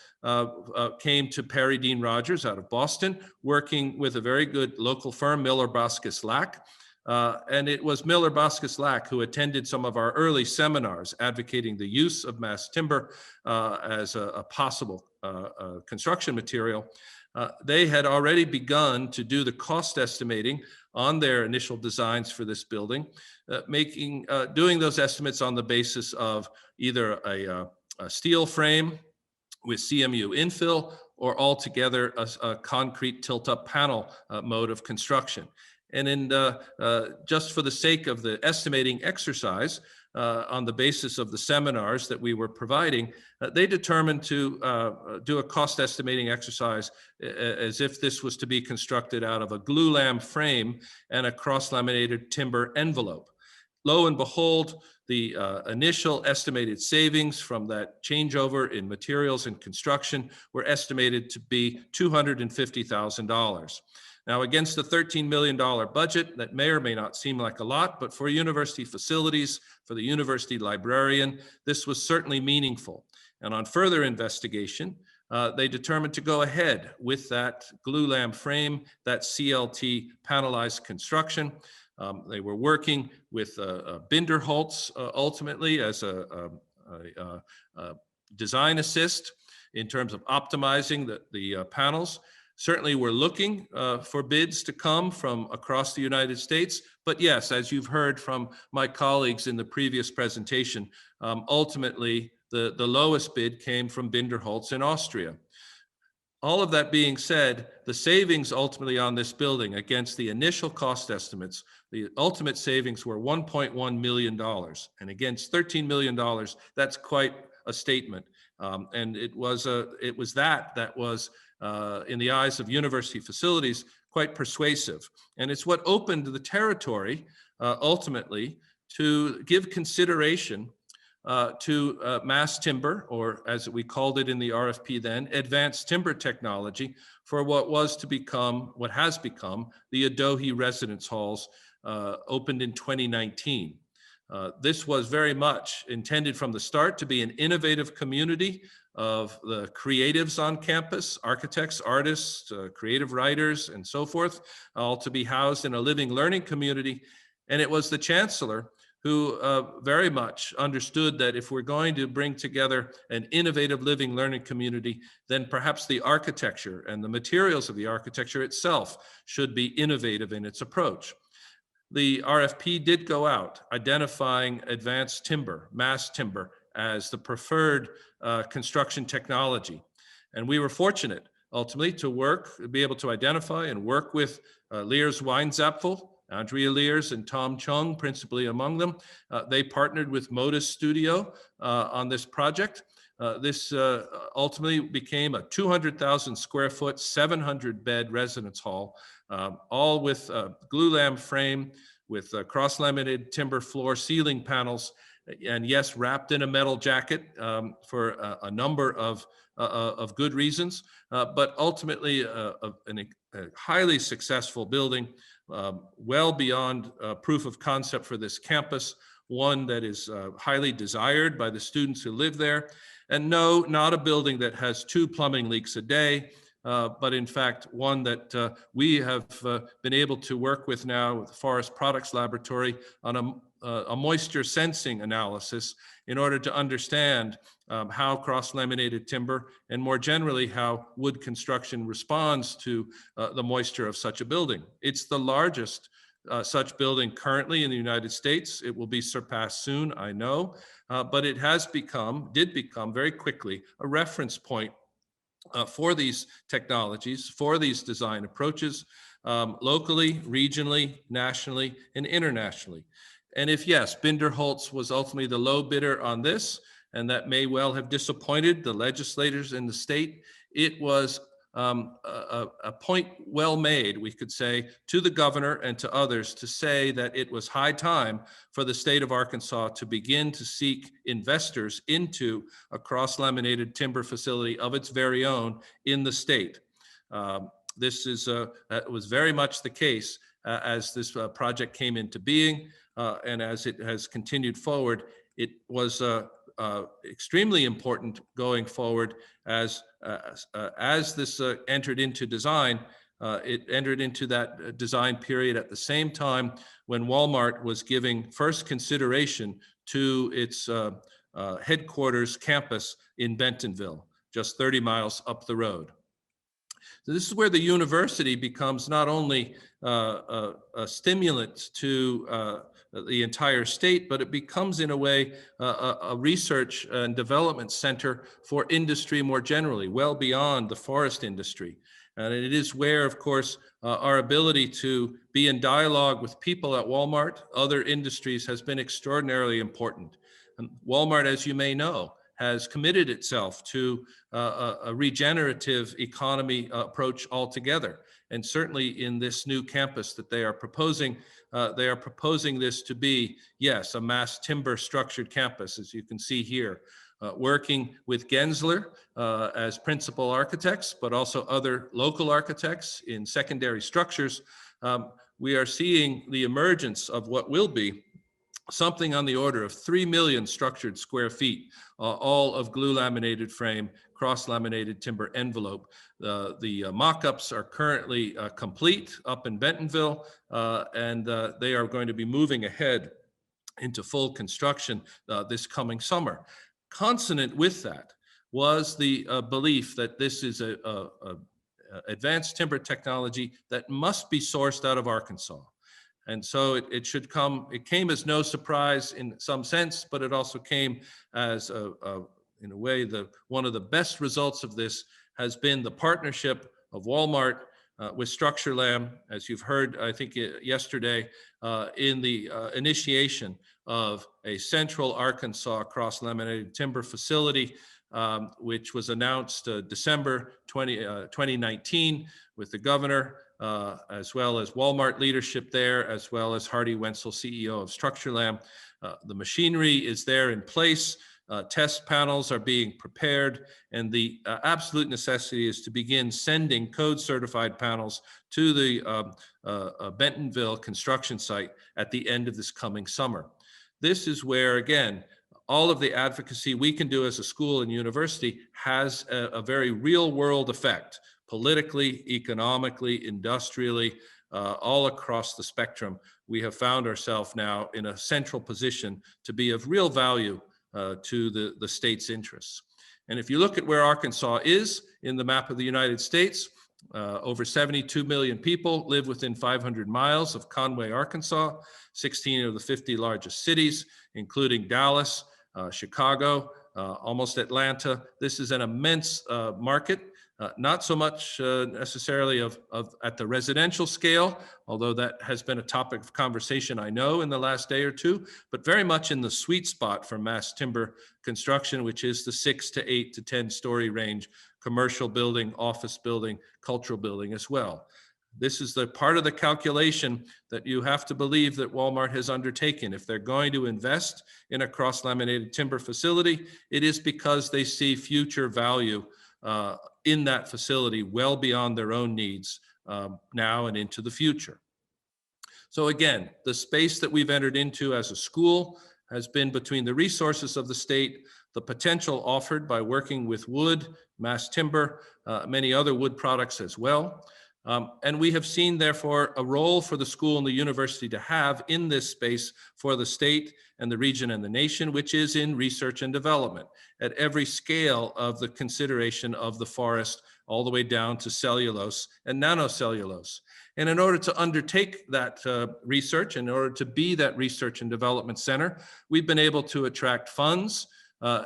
came to Perry Dean Rogers out of Boston, working with a very good local firm, Miller Boscus Lack. And it was Miller Boscus Lack who attended some of our early seminars advocating the use of mass timber as a possible construction material. They had already begun to do the cost estimating on their initial designs for this building, doing those estimates on the basis of either a steel frame with CMU infill or altogether a concrete tilt-up panel mode of construction. And just for the sake of the estimating exercise, on the basis of the seminars that we were providing, they determined to do a cost estimating exercise as if this was to be constructed out of a glulam frame and a cross-laminated timber envelope. Lo and behold, the initial estimated savings from that changeover in materials and construction were estimated to be $250,000. Now, against the $13 million budget, that may or may not seem like a lot, but for university facilities, for the university librarian, this was certainly meaningful. And on further investigation, they determined to go ahead with that glulam frame, that CLT panelized construction. They were working with Binderholz ultimately as a design assist in terms of optimizing the panels. Certainly we're looking for bids to come from across the United States, but yes, as you've heard from my colleagues in the previous presentation, ultimately the lowest bid came from Binderholz in Austria. All of that being said, the savings ultimately on this building against the initial cost estimates, the ultimate savings were $1.1 million. And against $13 million, that's quite a statement. And it was that was, in the eyes of university facilities, quite persuasive. And it's what opened the territory, ultimately, to give consideration to mass timber, or as we called it in the RFP then, advanced timber technology for what has become the Adohi Residence Halls, opened in 2019. This was very much intended from the start to be an innovative community of the creatives on campus, architects, artists, creative writers, and so forth, all to be housed in a living learning community. And it was the chancellor who very much understood that if we're going to bring together an innovative living learning community, then perhaps the architecture and the materials of the architecture itself should be innovative in its approach. The RFP did go out identifying advanced timber, mass timber, as the preferred construction technology. And we were fortunate ultimately to be able to identify and work with Leers Weinzapfel, Andrea Leers and Tom Chung, principally among them. They partnered with Modus Studio on this project. This ultimately became a 200,000 square foot, 700 bed residence hall, all with glulam frame, with cross-laminated timber floor ceiling panels, and yes, wrapped in a metal jacket for a number of good reasons, but ultimately a highly successful building, well beyond proof of concept for this campus, one that is highly desired by the students who live there. And no, not a building that has 2 plumbing leaks a day, but in fact, one that we have been able to work with now with the Forest Products Laboratory on a moisture sensing analysis in order to understand how cross-laminated timber and more generally how wood construction responds to the moisture of such a building. It's the largest such building currently in the United States. It will be surpassed soon, I know, but it did become very quickly a reference point for these technologies, for these design approaches, locally, regionally, nationally, and internationally. And if yes, Binderholz was ultimately the low bidder on this, and that may well have disappointed the legislators in the state, it was a point well made, we could say, to the governor and to others to say that it was high time for the state of Arkansas to begin to seek investors into a cross-laminated timber facility of its very own in the state. This was very much the case as this project came into being, and as it has continued forward. It was extremely important going forward as this entered into design. It entered into that design period at the same time when Walmart was giving first consideration to its headquarters campus in Bentonville, just 30 miles up the road. So this is where the university becomes not only a stimulant to the entire state, but it becomes in a way a research and development center for industry more generally, well beyond the forest industry. And it is where, of course, our ability to be in dialogue with people at Walmart, other industries, has been extraordinarily important. And Walmart, as you may know, has committed itself to a regenerative economy approach altogether. And certainly in this new campus that they are proposing this to be, yes, a mass timber structured campus, as you can see here, working with Gensler as principal architects, but also other local architects in secondary structures. We are seeing the emergence of what will be something on the order of 3 million structured square feet, all of glue laminated frame, cross-laminated timber envelope. The mock-ups are currently complete up in Bentonville, and they are going to be moving ahead into full construction this coming summer. Consonant with that was the belief that this is a advanced timber technology that must be sourced out of Arkansas. And so it came as no surprise in some sense, but it also came as, in a way, one of the best results of this has been the partnership of Walmart with Structurlam, as you've heard, I think yesterday, in the initiation of a central Arkansas cross-laminated timber facility, which was announced December 2019 with the governor, as well as Walmart leadership there, as well as Hardy Wenzel, CEO of Structurlam. The machinery is there in place. Test panels are being prepared, and the absolute necessity is to begin sending code-certified panels to the Bentonville construction site at the end of this coming summer. This is where, again, all of the advocacy we can do as a school and university has a very real-world effect, politically, economically, industrially, all across the spectrum. We have found ourselves now in a central position to be of real value to the state's interests. And if you look at where Arkansas is in the map of the United States, over 72 million people live within 500 miles of Conway, Arkansas, 16 of the 50 largest cities, including Dallas, Chicago, almost Atlanta. This is an immense market. Not so much necessarily at the residential scale, although that has been a topic of conversation, I know, in the last day or two, but very much in the sweet spot for mass timber construction, which is the 6 to 8 to 10 story range, commercial building, office building, cultural building as well. This is the part of the calculation that you have to believe that Walmart has undertaken. If they're going to invest in a cross-laminated timber facility, it is because they see future value in that facility well beyond their own needs now and into the future. So again, the space that we've entered into as a school has been between the resources of the state, the potential offered by working with wood, mass timber, many other wood products as well. And we have seen, therefore, a role for the school and the university to have in this space for the state and the region and the nation, which is in research and development at every scale of the consideration of the forest, all the way down to cellulose and nanocellulose. And in order to undertake that research, in order to be that research and development center, we've been able to attract funds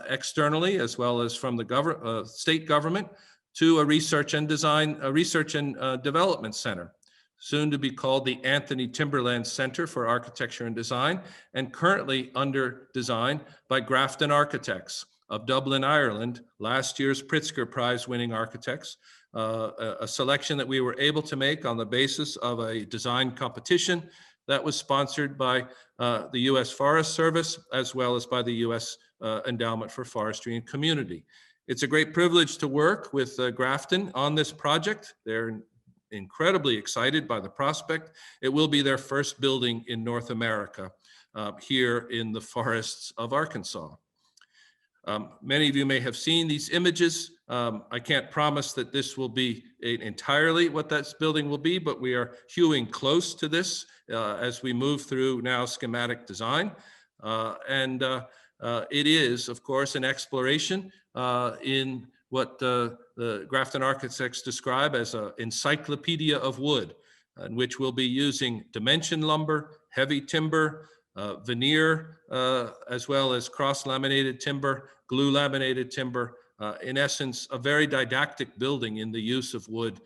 externally, as well as from the state government, to a research and development center, soon to be called the Anthony Timberlands Center for Architecture and Design, and currently under design by Grafton Architects of Dublin, Ireland, last year's Pritzker Prize winning architects, a selection that we were able to make on the basis of a design competition that was sponsored by the U.S. Forest Service, as well as by the U.S. Endowment for Forestry and Community. It's a great privilege to work with Grafton on this project. They're incredibly excited by the prospect. It will be their first building in North America here in the forests of Arkansas. Many of you may have seen these images. I can't promise that this will be entirely what that building will be, but we are hewing close to this as we move through now schematic design. It is, of course, an exploration in what the Grafton architects describe as an encyclopedia of wood, in which we'll be using dimension lumber, heavy timber, veneer, as well as cross-laminated timber, glue-laminated timber. In essence, a very didactic building in the use of wood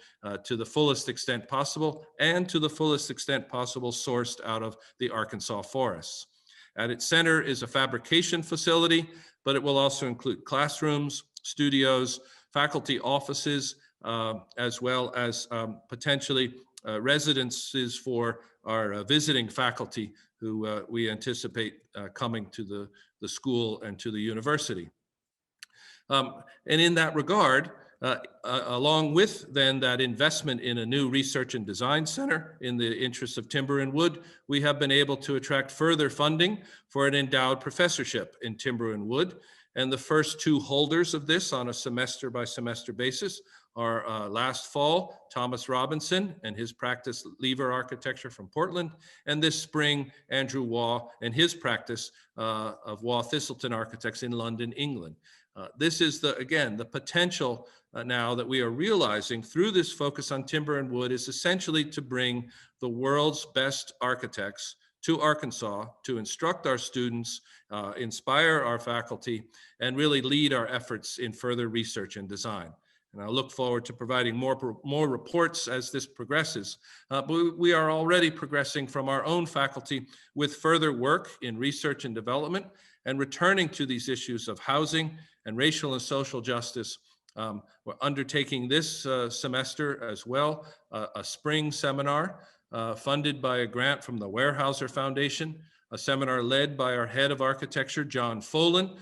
to the fullest extent possible, and to the fullest extent possible sourced out of the Arkansas forests. At its center is a fabrication facility, but it will also include classrooms, studios, faculty offices, as well as potentially residences for our visiting faculty who we anticipate coming to the school and to the university. And in that regard, along with then that investment in a new research and design center in the interests of timber and wood, we have been able to attract further funding for an endowed professorship in timber and wood. And the first two holders of this on a semester by semester basis are last fall, Thomas Robinson and his practice Lever Architecture from Portland, and this spring, Andrew Waugh and his practice of Waugh Thistleton Architects in London, England. This is, again, the potential now that we are realizing through this focus on timber and wood is essentially to bring the world's best architects to Arkansas to instruct our students, inspire our faculty, and really lead our efforts in further research and design. And I look forward to providing more reports as this progresses. But we are already progressing from our own faculty with further work in research and development and returning to these issues of housing and racial and social justice. We're undertaking this semester as well, a spring seminar funded by a grant from the Weyerhaeuser Foundation, a seminar led by our head of architecture, John Folan,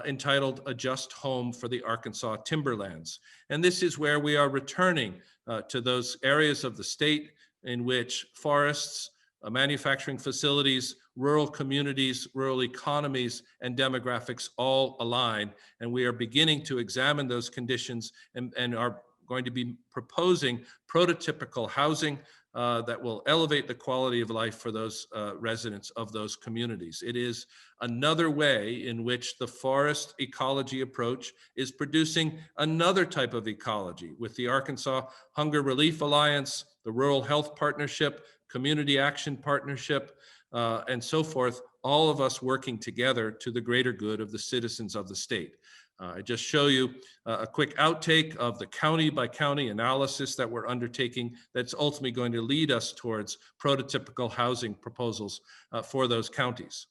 entitled A Just Home for the Arkansas Timberlands. And this is where we are returning to those areas of the state in which forests, manufacturing facilities, rural communities, rural economies, and demographics all align. And we are beginning to examine those conditions and are going to be proposing prototypical housing that will elevate the quality of life for those residents of those communities. It is another way in which the forest ecology approach is producing another type of ecology with the Arkansas Hunger Relief Alliance, the Rural Health Partnership, Community Action Partnership, and so forth, all of us working together to the greater good of the citizens of the state. I just show you a quick outtake of the county by county analysis that we're undertaking that's ultimately going to lead us towards prototypical housing proposals for those counties.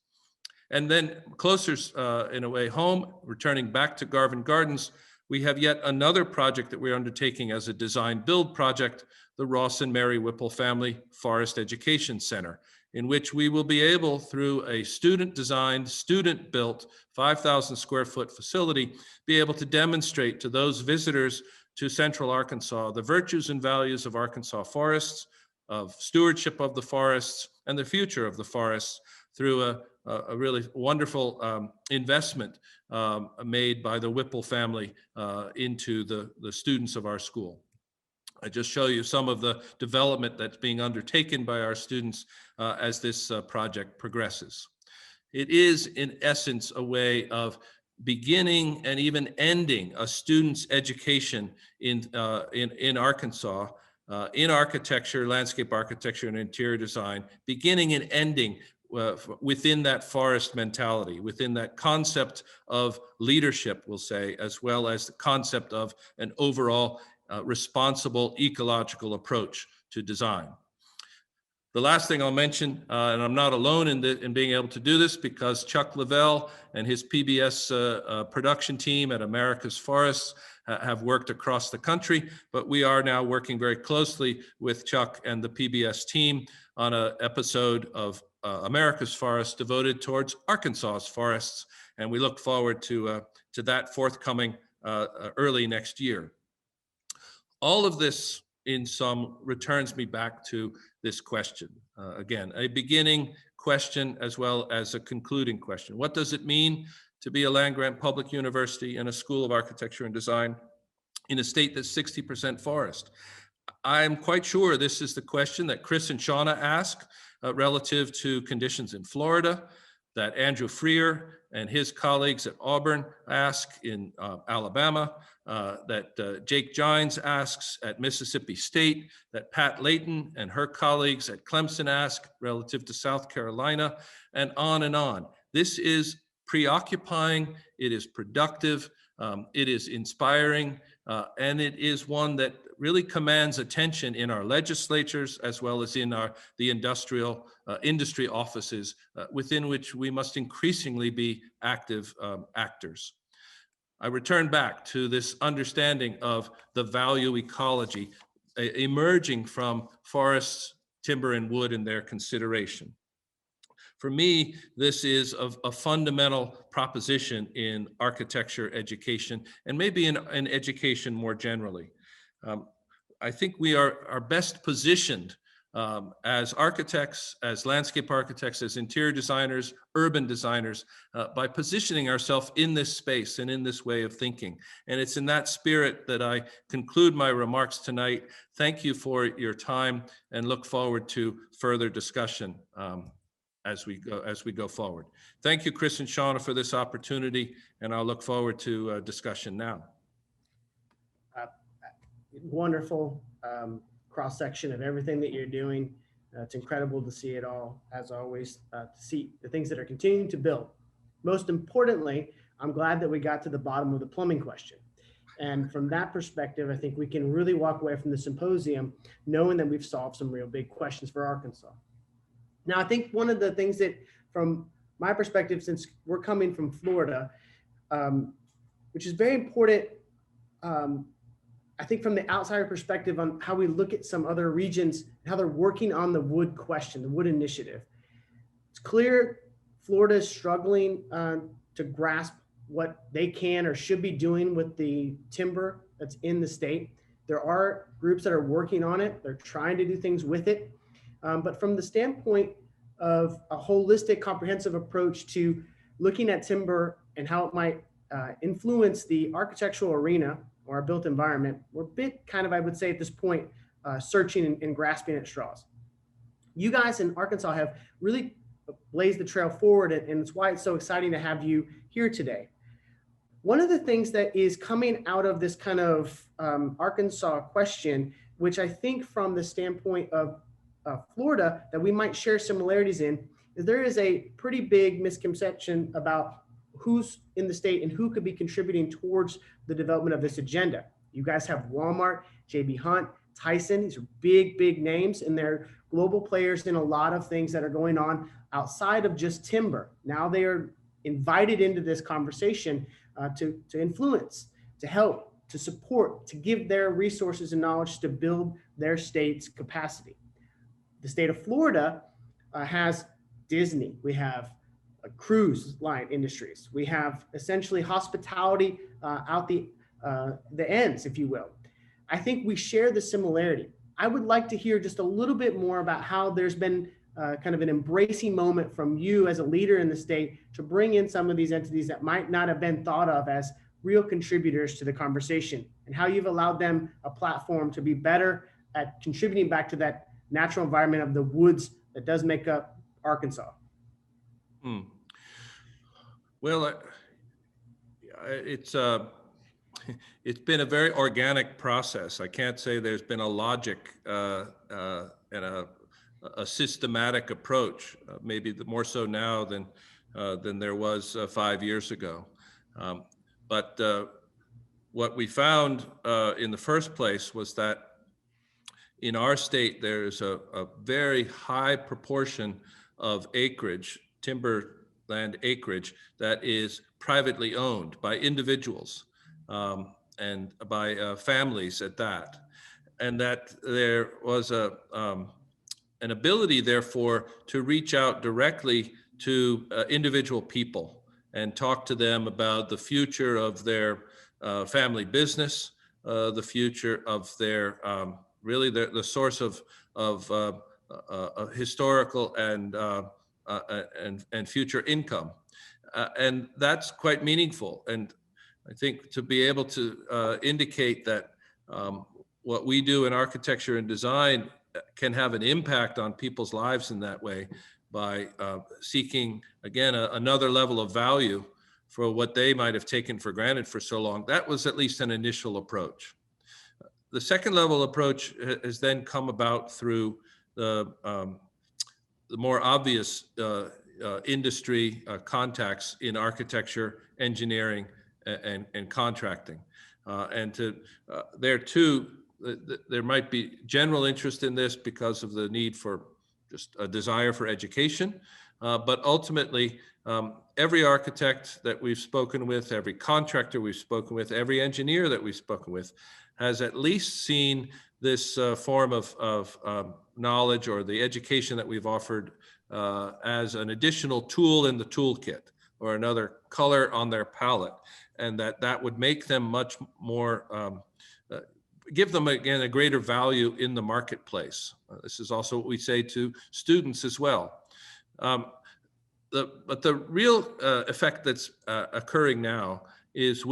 And then closer in a way home, returning back to Garvin Gardens, we have yet another project that we're undertaking as a design build project, the Ross and Mary Whipple Family Forest Education Center, in which we will be able, through a student-designed, student-built 5,000 square foot facility, be able to demonstrate to those visitors to Central Arkansas the virtues and values of Arkansas forests, of stewardship of the forests, and the future of the forests through a really wonderful investment made by the Whipple family into the students of our school. I just show you some of the development that's being undertaken by our students as this project progresses. It is, in essence, a way of beginning and even ending a student's education in Arkansas, in architecture, landscape architecture, and interior design, beginning and ending within that forest mentality, within that concept of leadership, we'll say, as well as the concept of an overall responsible ecological approach to design. The last thing I'll mention, and I'm not alone in being able to do this, because Chuck Lavelle and his PBS production team at America's Forests have worked across the country, but we are now working very closely with Chuck and the PBS team on an episode of America's Forests devoted towards Arkansas's forests, and we look forward to that forthcoming early next year. All of this, in sum, returns me back to this question. Again, a beginning question as well as a concluding question. What does it mean to be a land-grant public university and a school of architecture and design in a state that's 60% forest? I'm quite sure this is the question that Chris and Shauna ask relative to conditions in Florida, that Andrew Freer and his colleagues at Auburn ask in Alabama, that Jake Gines asks at Mississippi State, that Pat Layton and her colleagues at Clemson ask relative to South Carolina, and on and on. This is preoccupying, it is productive, it is inspiring, and it is one that really commands attention in our legislatures as well as in the industrial industry offices within which we must increasingly be active actors. I return back to this understanding of the value ecology emerging from forests, timber, and wood in their consideration. For me, this is a fundamental proposition in architecture education, and maybe in education more generally. I think we are best positioned as architects, as landscape architects, as interior designers, urban designers, by positioning ourselves in this space and in this way of thinking. And it's in that spirit that I conclude my remarks tonight. Thank you for your time, and look forward to further discussion as we go forward. Thank you, Chris and Shauna, for this opportunity, and I'll look forward to discussion now. Wonderful cross-section of everything that you're doing. It's incredible to see it all, as always, to see the things that are continuing to build. Most importantly, I'm glad that we got to the bottom of the plumbing question. And from that perspective, I think we can really walk away from the symposium knowing that we've solved some real big questions for Arkansas. Now, I think one of the things that, from my perspective, since we're coming from Florida, which is very important, I think from the outsider perspective on how we look at some other regions, how they're working on the wood question, the wood initiative. It's clear Florida is struggling to grasp what they can or should be doing with the timber that's in the state. There are groups that are working on it. They're trying to do things with it. But from the standpoint of a holistic, comprehensive approach to looking at timber and how it might influence the architectural arena or our built environment, we're a bit kind of, I would say at this point, searching and grasping at straws. You guys in Arkansas have really blazed the trail forward, and it's why it's so exciting to have you here today. One of the things that is coming out of this kind of Arkansas question, which I think from the standpoint of Florida that we might share similarities in, is there is a pretty big misconception about who's in the state and who could be contributing towards the development of this agenda. You guys have Walmart, J.B. Hunt, Tyson. These are big, big names, and they're global players in a lot of things that are going on outside of just timber. Now they are invited into this conversation to influence, to help, to support, to give their resources and knowledge to build their state's capacity. The state of Florida has Disney. We have cruise line industries. We have essentially hospitality out the ends, if you will. I think we share the similarity. I would like to hear just a little bit more about how there's been kind of an embracing moment from you as a leader in the state to bring in some of these entities that might not have been thought of as real contributors to the conversation, and how you've allowed them a platform to be better at contributing back to that natural environment of the woods that does make up Arkansas. Well, it's been a very organic process. I can't say there's been a logic and a systematic approach, maybe more so now than there was 5 years ago. But what we found in the first place was that in our state, there's a very high proportion of acreage, timberland acreage, that is privately owned by individuals and by families at that. And that there was an ability, therefore, to reach out directly to individual people and talk to them about the future of their family business, the future of their really the source of historical and future income, and that's quite meaningful. And I think to be able to indicate that what we do in architecture and design can have an impact on people's lives in that way by seeking, again, another level of value for what they might have taken for granted for so long. That was at least an initial approach. The second level approach has then come about through the more obvious industry contacts in architecture, engineering, and contracting. And there too, there might be general interest in this because of the need for just a desire for education. But ultimately, every architect that we've spoken with, every contractor we've spoken with, every engineer that we've spoken with has at least seen this form of knowledge or the education that we've offered as an additional tool in the toolkit or another color on their palette, and that would make them much more, give them, again, a greater value in the marketplace. This is also what we say to students as well. But the real effect that's occurring now is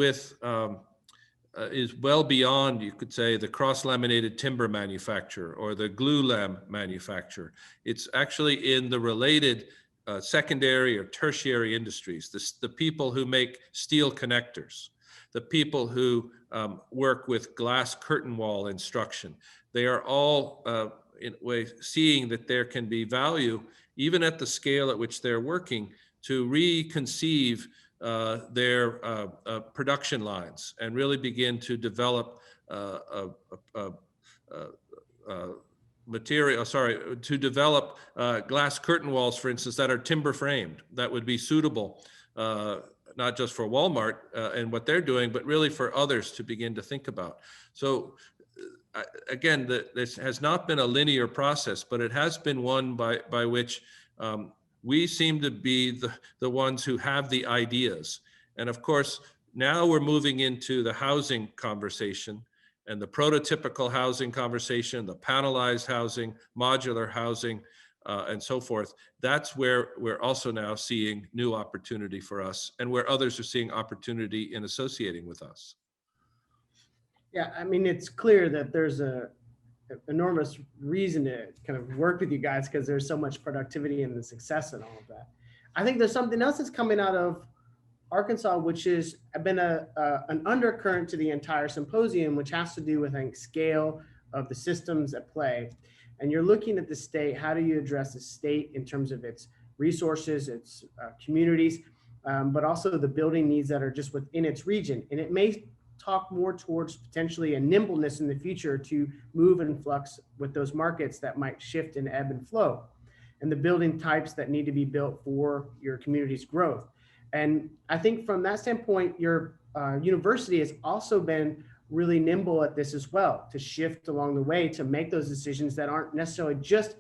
is well beyond, you could say, the cross-laminated timber manufacturer or the glue lam manufacturer. It's actually in the related secondary or tertiary industries, the people who make steel connectors, the people who work with glass curtain wall instruction. They are all in a way seeing that there can be value, even at the scale at which they're working, to reconceive their production lines and really begin to develop glass curtain walls, for instance, that are timber framed, that would be suitable not just for Walmart and what they're doing, but really for others to begin to think about. So again, this has not been a linear process, but it has been one by which we seem to be the ones who have the ideas. And of course, now we're moving into the housing conversation and the prototypical housing conversation, the panelized housing, modular housing, and so forth. That's where we're also now seeing new opportunity for us and where others are seeing opportunity in associating with us. Yeah, I mean, it's clear that there's a enormous reason to kind of work with you guys because there's so much productivity and the success and all of that. I think there's something else that's coming out of Arkansas, which has been an undercurrent to the entire symposium, which has to do with, I think, scale of the systems at play. And you're looking at the state, how do you address the state in terms of its resources, its communities, but also the building needs that are just within its region. And it may talk more towards potentially a nimbleness in the future to move and flux with those markets that might shift and ebb and flow, and the building types that need to be built for your community's growth. And I think from that standpoint, your university has also been really nimble at this as well, to shift along the way to make those decisions that aren't necessarily just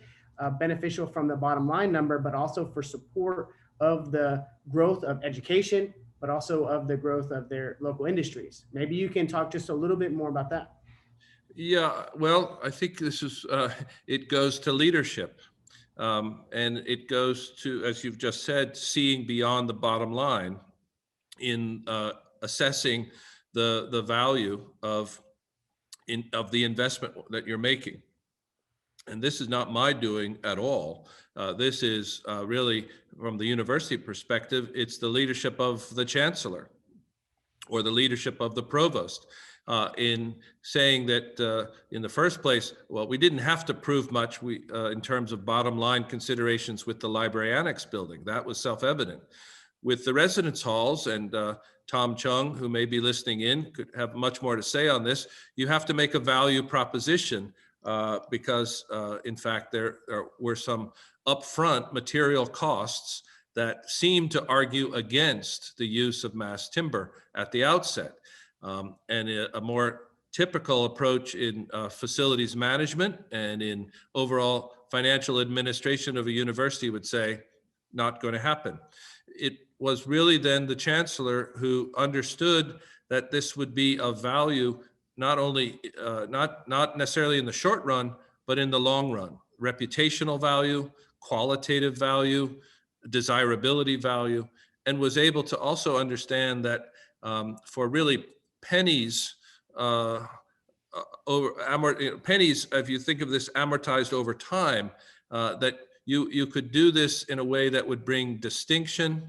beneficial from the bottom line number, but also for support of the growth of education, but also of the growth of their local industries. Maybe you can talk just a little bit more about that. Yeah, well, I think this is, it goes to leadership. And it goes to, as you've just said, seeing beyond the bottom line in assessing the value of the investment that you're making. And this is not my doing at all. This is really, from the university perspective, it's the leadership of the chancellor or the leadership of the provost in saying that in the first place, well, we didn't have to prove much in terms of bottom line considerations with the library annex building. That was self-evident. With the residence halls, and Tom Chung, who may be listening in, could have much more to say on this, you have to make a value proposition because in fact there were some upfront material costs that seemed to argue against the use of mass timber at the outset. And a more typical approach in facilities management and in overall financial administration of a university would say, not going to happen. It was really then the chancellor who understood that this would be of value, not only, not necessarily in the short run, but in the long run. Reputational value, qualitative value, desirability value, and was able to also understand that for really pennies, pennies, if you think of this amortized over time, that you could do this in a way that would bring distinction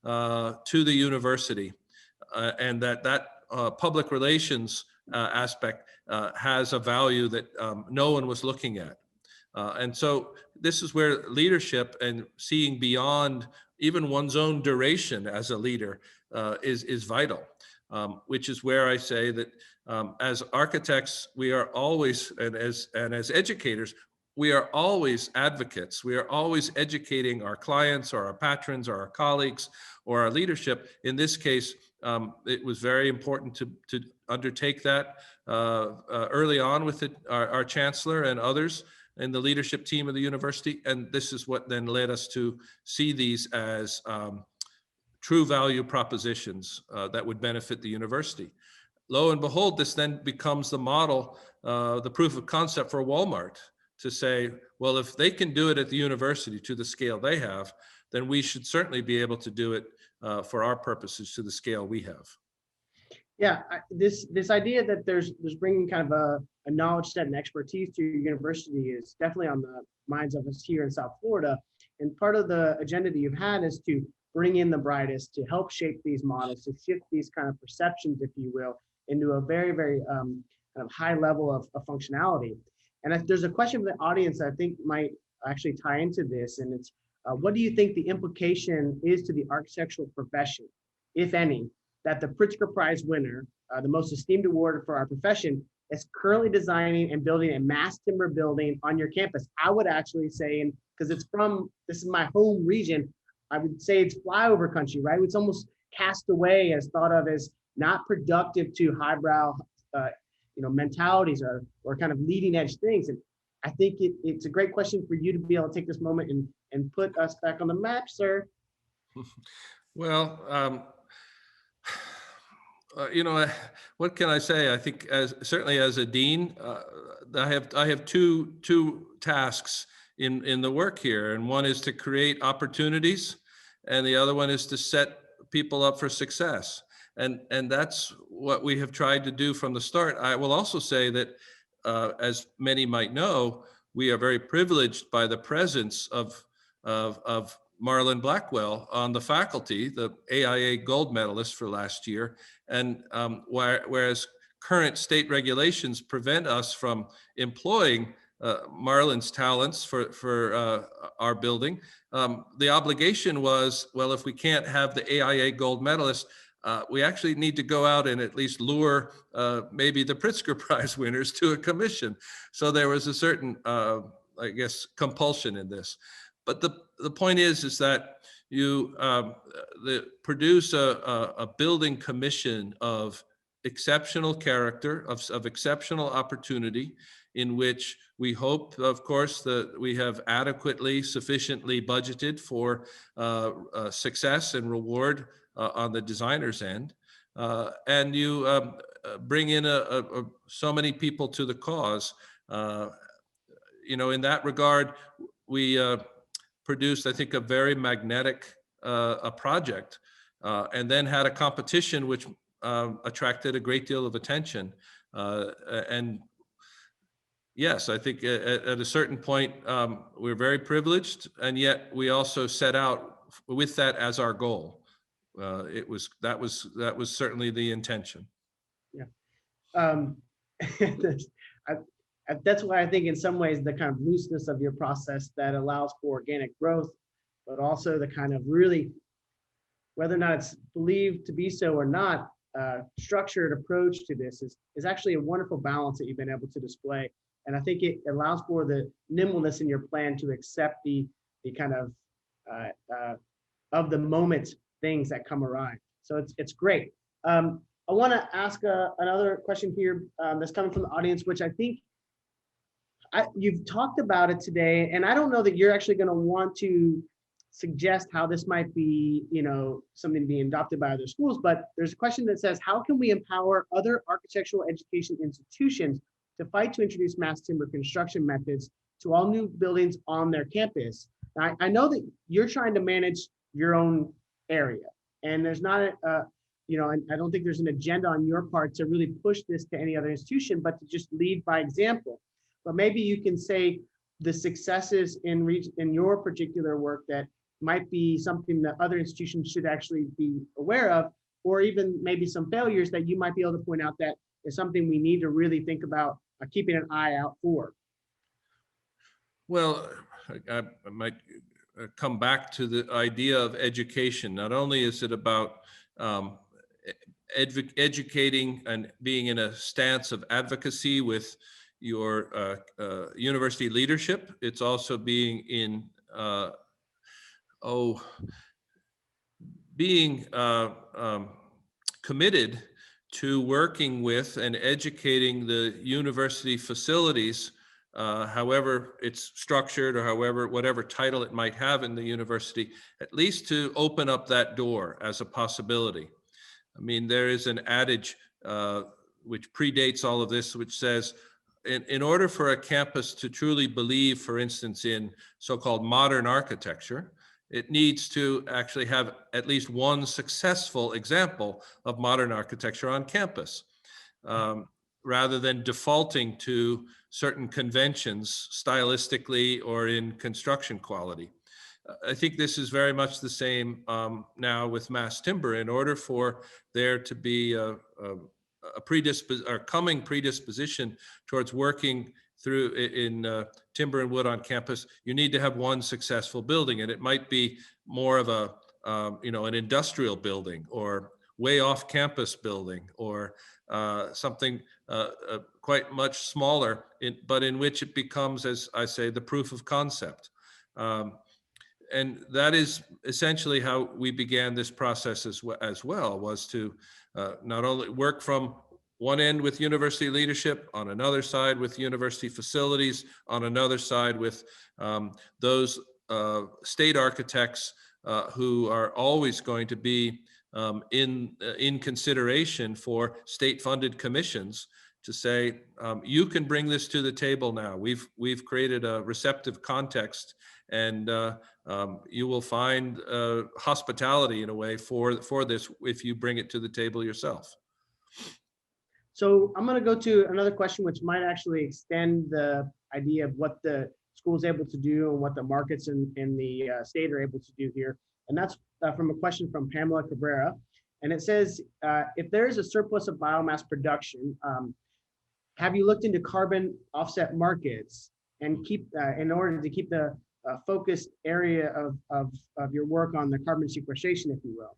to the university, and that public relations aspect has a value that no one was looking at. And so this is where leadership and seeing beyond even one's own duration as a leader is vital, which is where I say that as architects, we are always, and as educators, we are always advocates. We are always educating our clients or our patrons or our colleagues or our leadership. In this case, it was very important to undertake that early on with our chancellor and others in the leadership team of the university. And this is what then led us to see these as true value propositions that would benefit the university. Lo and behold, this then becomes the model, the proof of concept for Walmart, to say, well, if they can do it at the university to the scale they have, then we should certainly be able to do it for our purposes to the scale we have. Yeah, this idea that there's bringing kind of a knowledge set and expertise to your university is definitely on the minds of us here in South Florida. And part of the agenda that you've had is to bring in the brightest to help shape these models, to shift these kind of perceptions, if you will, into a very, very kind of high level of functionality. And if there's a question from the audience that I think might actually tie into this, and it's, what do you think the implication is to the architectural profession, if any, that the Pritzker Prize winner, the most esteemed award for our profession, is currently designing and building a mass timber building on your campus? I would actually say, and because this is my home region, I would say it's flyover country, right? It's almost cast away as thought of as not productive to highbrow, mentalities or kind of leading edge things. And I think it's a great question for you to be able to take this moment and put us back on the map, sir. Well, what can I say? I think certainly as a dean, I have two tasks in the work here, and one is to create opportunities, and the other one is to set people up for success. And that's what we have tried to do from the start. I will also say that, as many might know, we are very privileged by the presence of Marlon Blackwell on the faculty, the AIA gold medalist for last year. And whereas current state regulations prevent us from employing Marlon's talents for our building, the obligation was, well, if we can't have the AIA gold medalist, we actually need to go out and at least lure maybe the Pritzker Prize winners to a commission. So there was a certain, compulsion in this. But the point is that you produce a building commission of exceptional character, of exceptional opportunity, in which we hope, of course, that we have adequately, sufficiently budgeted for success and reward on the designer's end. And you bring in so many people to the cause. In that regard, we produced, I think, a very magnetic a project, and then had a competition which attracted a great deal of attention. And yes, I think at a certain point, we're very privileged, and yet we also set out with that as our goal. That was certainly the intention. Yeah. That's why I think in some ways the kind of looseness of your process that allows for organic growth, but also the kind of really, whether or not it's believed to be so or not, structured approach to this is actually a wonderful balance that you've been able to display. And I think it allows for the nimbleness in your plan to accept the kind of the moment things that come around. So it's great. I want to ask another question here that's coming from the audience, which I think you've talked about it today, and I don't know that you're actually going to want to suggest how this might be, something being adopted by other schools, but there's a question that says, how can we empower other architectural education institutions to fight to introduce mass timber construction methods to all new buildings on their campus? I know that you're trying to manage your own area, and there's not I don't think there's an agenda on your part to really push this to any other institution, but to just lead by example. But maybe you can say the successes in your particular work that might be something that other institutions should actually be aware of, or even maybe some failures that you might be able to point out that is something we need to really think about keeping an eye out for. Well, I might come back to the idea of education. Not only is it about educating and being in a stance of advocacy with your university leadership, it's also being in being committed to working with and educating the university facilities, however it's structured or whatever title it might have in the university, at least to open up that door as a possibility. I mean, there is an adage which predates all of this, which says, in order for a campus to truly believe, for instance, in so-called modern architecture, it needs to actually have at least one successful example of modern architecture on campus, rather than defaulting to certain conventions stylistically or in construction quality. I think this is very much the same now with mass timber. In order for there to be a coming predisposition towards working through in timber and wood on campus, you need to have one successful building, and it might be more of a an industrial building or way off campus building or something quite much smaller, but in which it becomes, as I say, the proof of concept. And that is essentially how we began this process as well, was to not only work from one end with university leadership, on another side with university facilities, on another side with those state architects who are always going to be in consideration for state-funded commissions, to say, you can bring this to the table now. We've created a receptive context, and you will find hospitality in a way for this if you bring it to the table yourself. So I'm going to go to another question, which might actually extend the idea of what the school is able to do and what the markets in the state are able to do here. And that's from a question from Pamela Cabrera. And it says, if there is a surplus of biomass production, have you looked into carbon offset markets and in order to keep the focused area of your work on the carbon sequestration, if you will?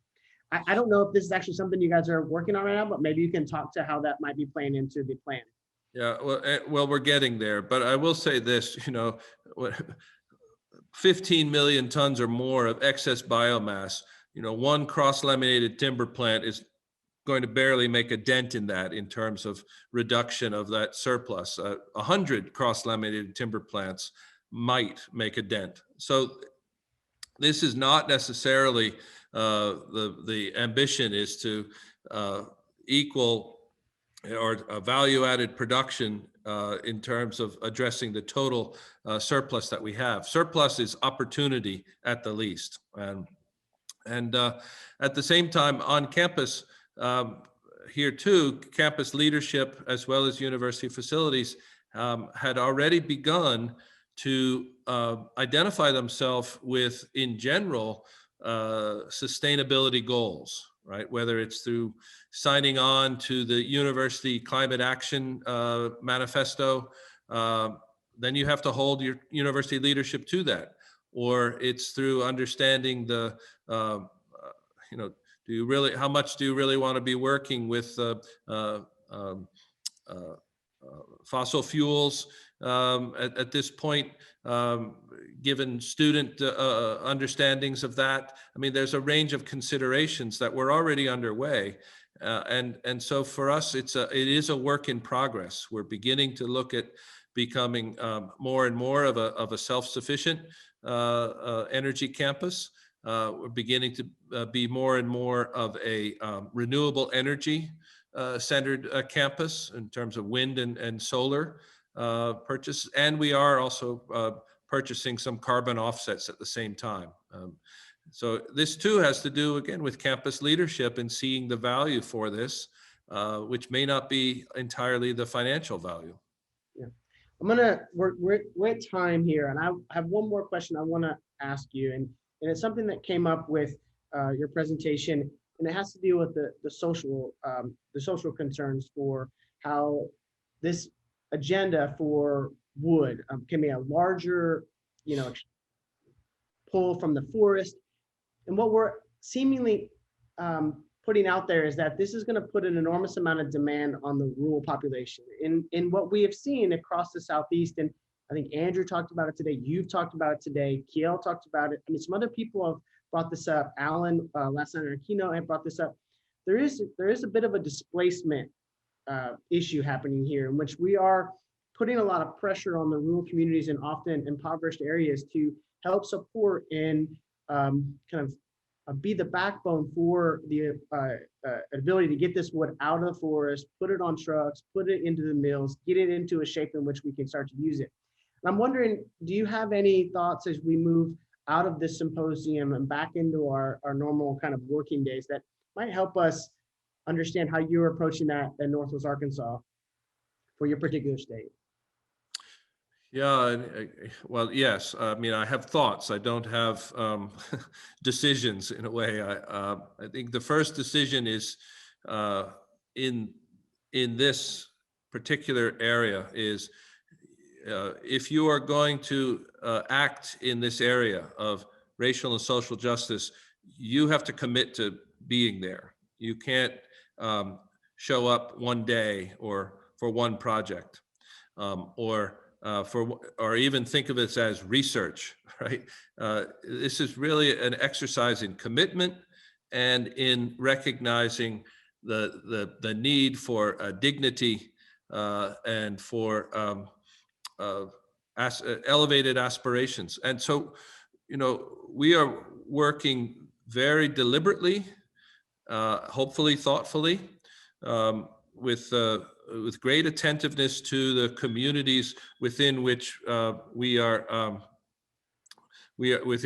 I don't know if this is actually something you guys are working on right now, but maybe you can talk to how that might be playing into the plan. Yeah, well, we're getting there, but I will say this, 15 million tons or more of excess biomass, one cross-laminated timber plant is going to barely make a dent in that in terms of reduction of that surplus. 100 cross-laminated timber plants might make a dent. So this is not necessarily the ambition is to equal or value-added production in terms of addressing the total surplus that we have. Surplus is opportunity at the least. And at the same time, on campus, here too, campus leadership as well as university facilities had already begun to identify themselves with, in general, sustainability goals, right? Whether it's through signing on to the University Climate Action Manifesto, then you have to hold your university leadership to that. Or it's through understanding the, how much do you really want to be working with fossil fuels at this point, given student understandings of that. I mean, there's a range of considerations that were already underway. And so for us, it is a work in progress. We're beginning to look at becoming more and more of a self-sufficient energy campus. We're beginning to be more and more of a renewable energy centered campus in terms of wind and solar purchase. And we are also purchasing some carbon offsets at the same time. So this too has to do, again, with campus leadership and seeing the value for this, which may not be entirely the financial value. Yeah. We're at time here, and I have one more question I want to ask you, and it's something that came up with your presentation, and it has to do with the social concerns for how this agenda for wood can be a larger, pull from the forest. And what we're seemingly putting out there is that this is going to put an enormous amount of demand on the rural population. In what we have seen across the Southeast, and I think Andrew talked about it today, you've talked about it today, Kiel talked about it. I mean, some other people have brought this up. Alan, last night in our keynote, had brought this up. There is a bit of a displacement issue happening here, in which we are putting a lot of pressure on the rural communities and often impoverished areas to help support and kind of be the backbone for the ability to get this wood out of the forest, put it on trucks, put it into the mills, get it into a shape in which we can start to use it. And I'm wondering, do you have any thoughts as we move out of this symposium and back into our normal kind of working days that might help us understand how you're approaching that in Northwest Arkansas for your particular state? Yeah, well, yes. I mean, I have thoughts. I don't have decisions in a way. I think the first decision is in this particular area is if you are going to act in this area of racial and social justice, you have to commit to being there. You can't show up one day or for one project or even think of it as research, right? This is really an exercise in commitment and in recognizing the need for dignity and for elevated aspirations. And so, we are working very deliberately, hopefully thoughtfully, with great attentiveness to the communities within which we are with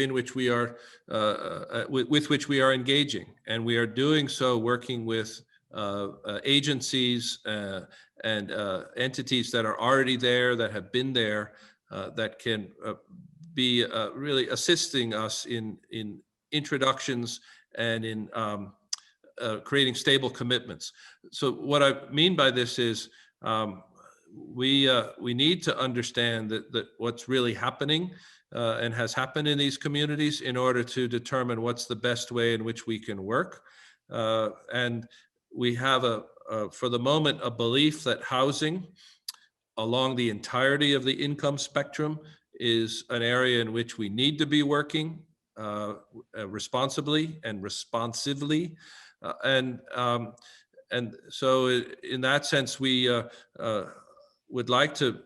which we are engaging, and we are doing so working with agencies and entities that are already there, that have been there, that can be really assisting us in introductions and in creating stable commitments. So what I mean by this is we need to understand that what's really happening and has happened in these communities in order to determine what's the best way in which we can work. And we have for the moment, a belief that housing along the entirety of the income spectrum is an area in which we need to be working responsibly and responsively. And so in that sense, we would like to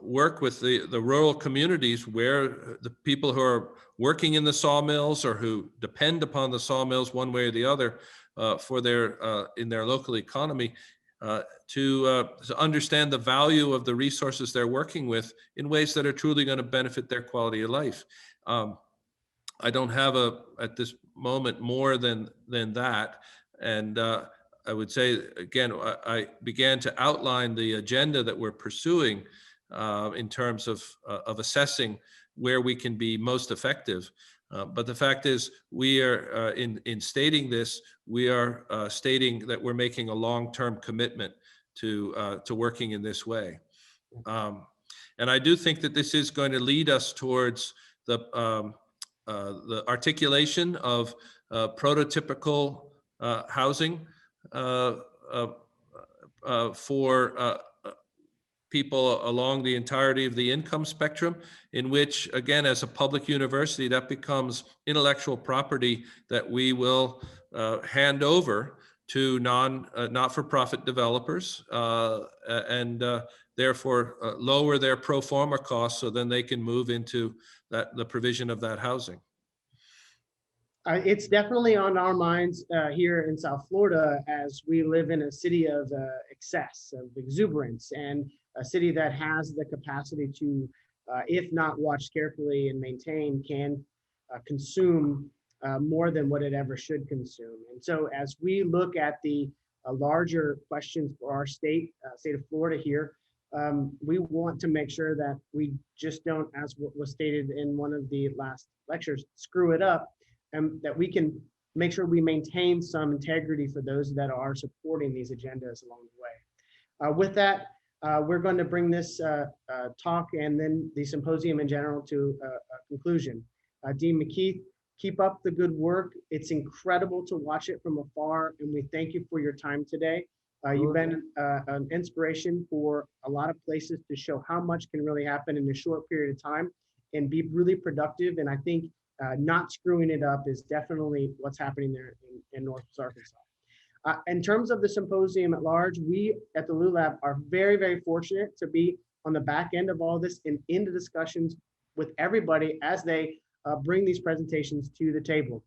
work with the rural communities where the people who are working in the sawmills or who depend upon the sawmills one way or the other for in their local economy, to understand the value of the resources they're working with in ways that are truly going to benefit their quality of life. I don't have at this moment more than that. And I would say, again, I began to outline the agenda that we're pursuing in terms of assessing where we can be most effective. But the fact is, we are in stating this, we are stating that we're making a long-term commitment to working in this way. And I do think that this is going to lead us towards the articulation of prototypical housing for people along the entirety of the income spectrum, in which, again, as a public university, that becomes intellectual property that we will hand over to not-for-profit developers, and therefore lower their pro forma costs, so then they can move into the provision of that housing. It's definitely on our minds here in South Florida, as we live in a city of excess, of exuberance, and a city that has the capacity to, if not watched carefully and maintained, can consume more than what it ever should consume. And so as we look at the larger questions for our state of Florida here, we want to make sure that we just don't, as what was stated in one of the last lectures, screw it up, and that we can make sure we maintain some integrity for those that are supporting these agendas along the way. With that, we're going to bring this talk and then the symposium in general to a conclusion. Dean McKeith, keep up the good work. It's incredible to watch it from afar, and we thank you for your time today. You've been an inspiration for a lot of places to show how much can really happen in a short period of time and be really productive. And I think not screwing it up is definitely what's happening there in Northwest Arkansas. In terms of the symposium at large, we at the LULAB are very, very fortunate to be on the back end of all this and into discussions with everybody as they bring these presentations to the table.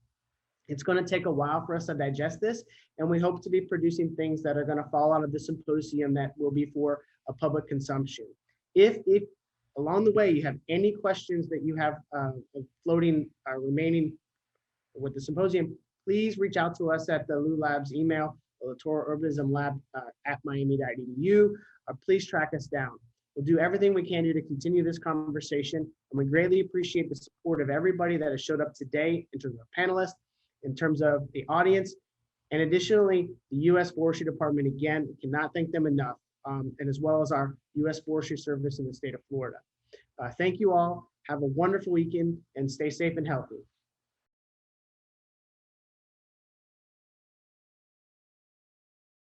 It's going to take a while for us to digest this, and we hope to be producing things that are going to fall out of the symposium that will be for a public consumption. If along the way you have any questions that you have floating remaining with the symposium, please reach out to us at the LULAB's email, LaTorrAurbanismLab@miami.edu. Please track us down. We'll do everything we can do to continue this conversation, and we greatly appreciate the support of everybody that has showed up today in terms of panelists, in terms of the audience, and additionally, the U.S. Forestry Department. Again, we cannot thank them enough, and as well as our U.S. Forestry Service in the state of Florida. Thank you all. Have a wonderful weekend and stay safe and healthy.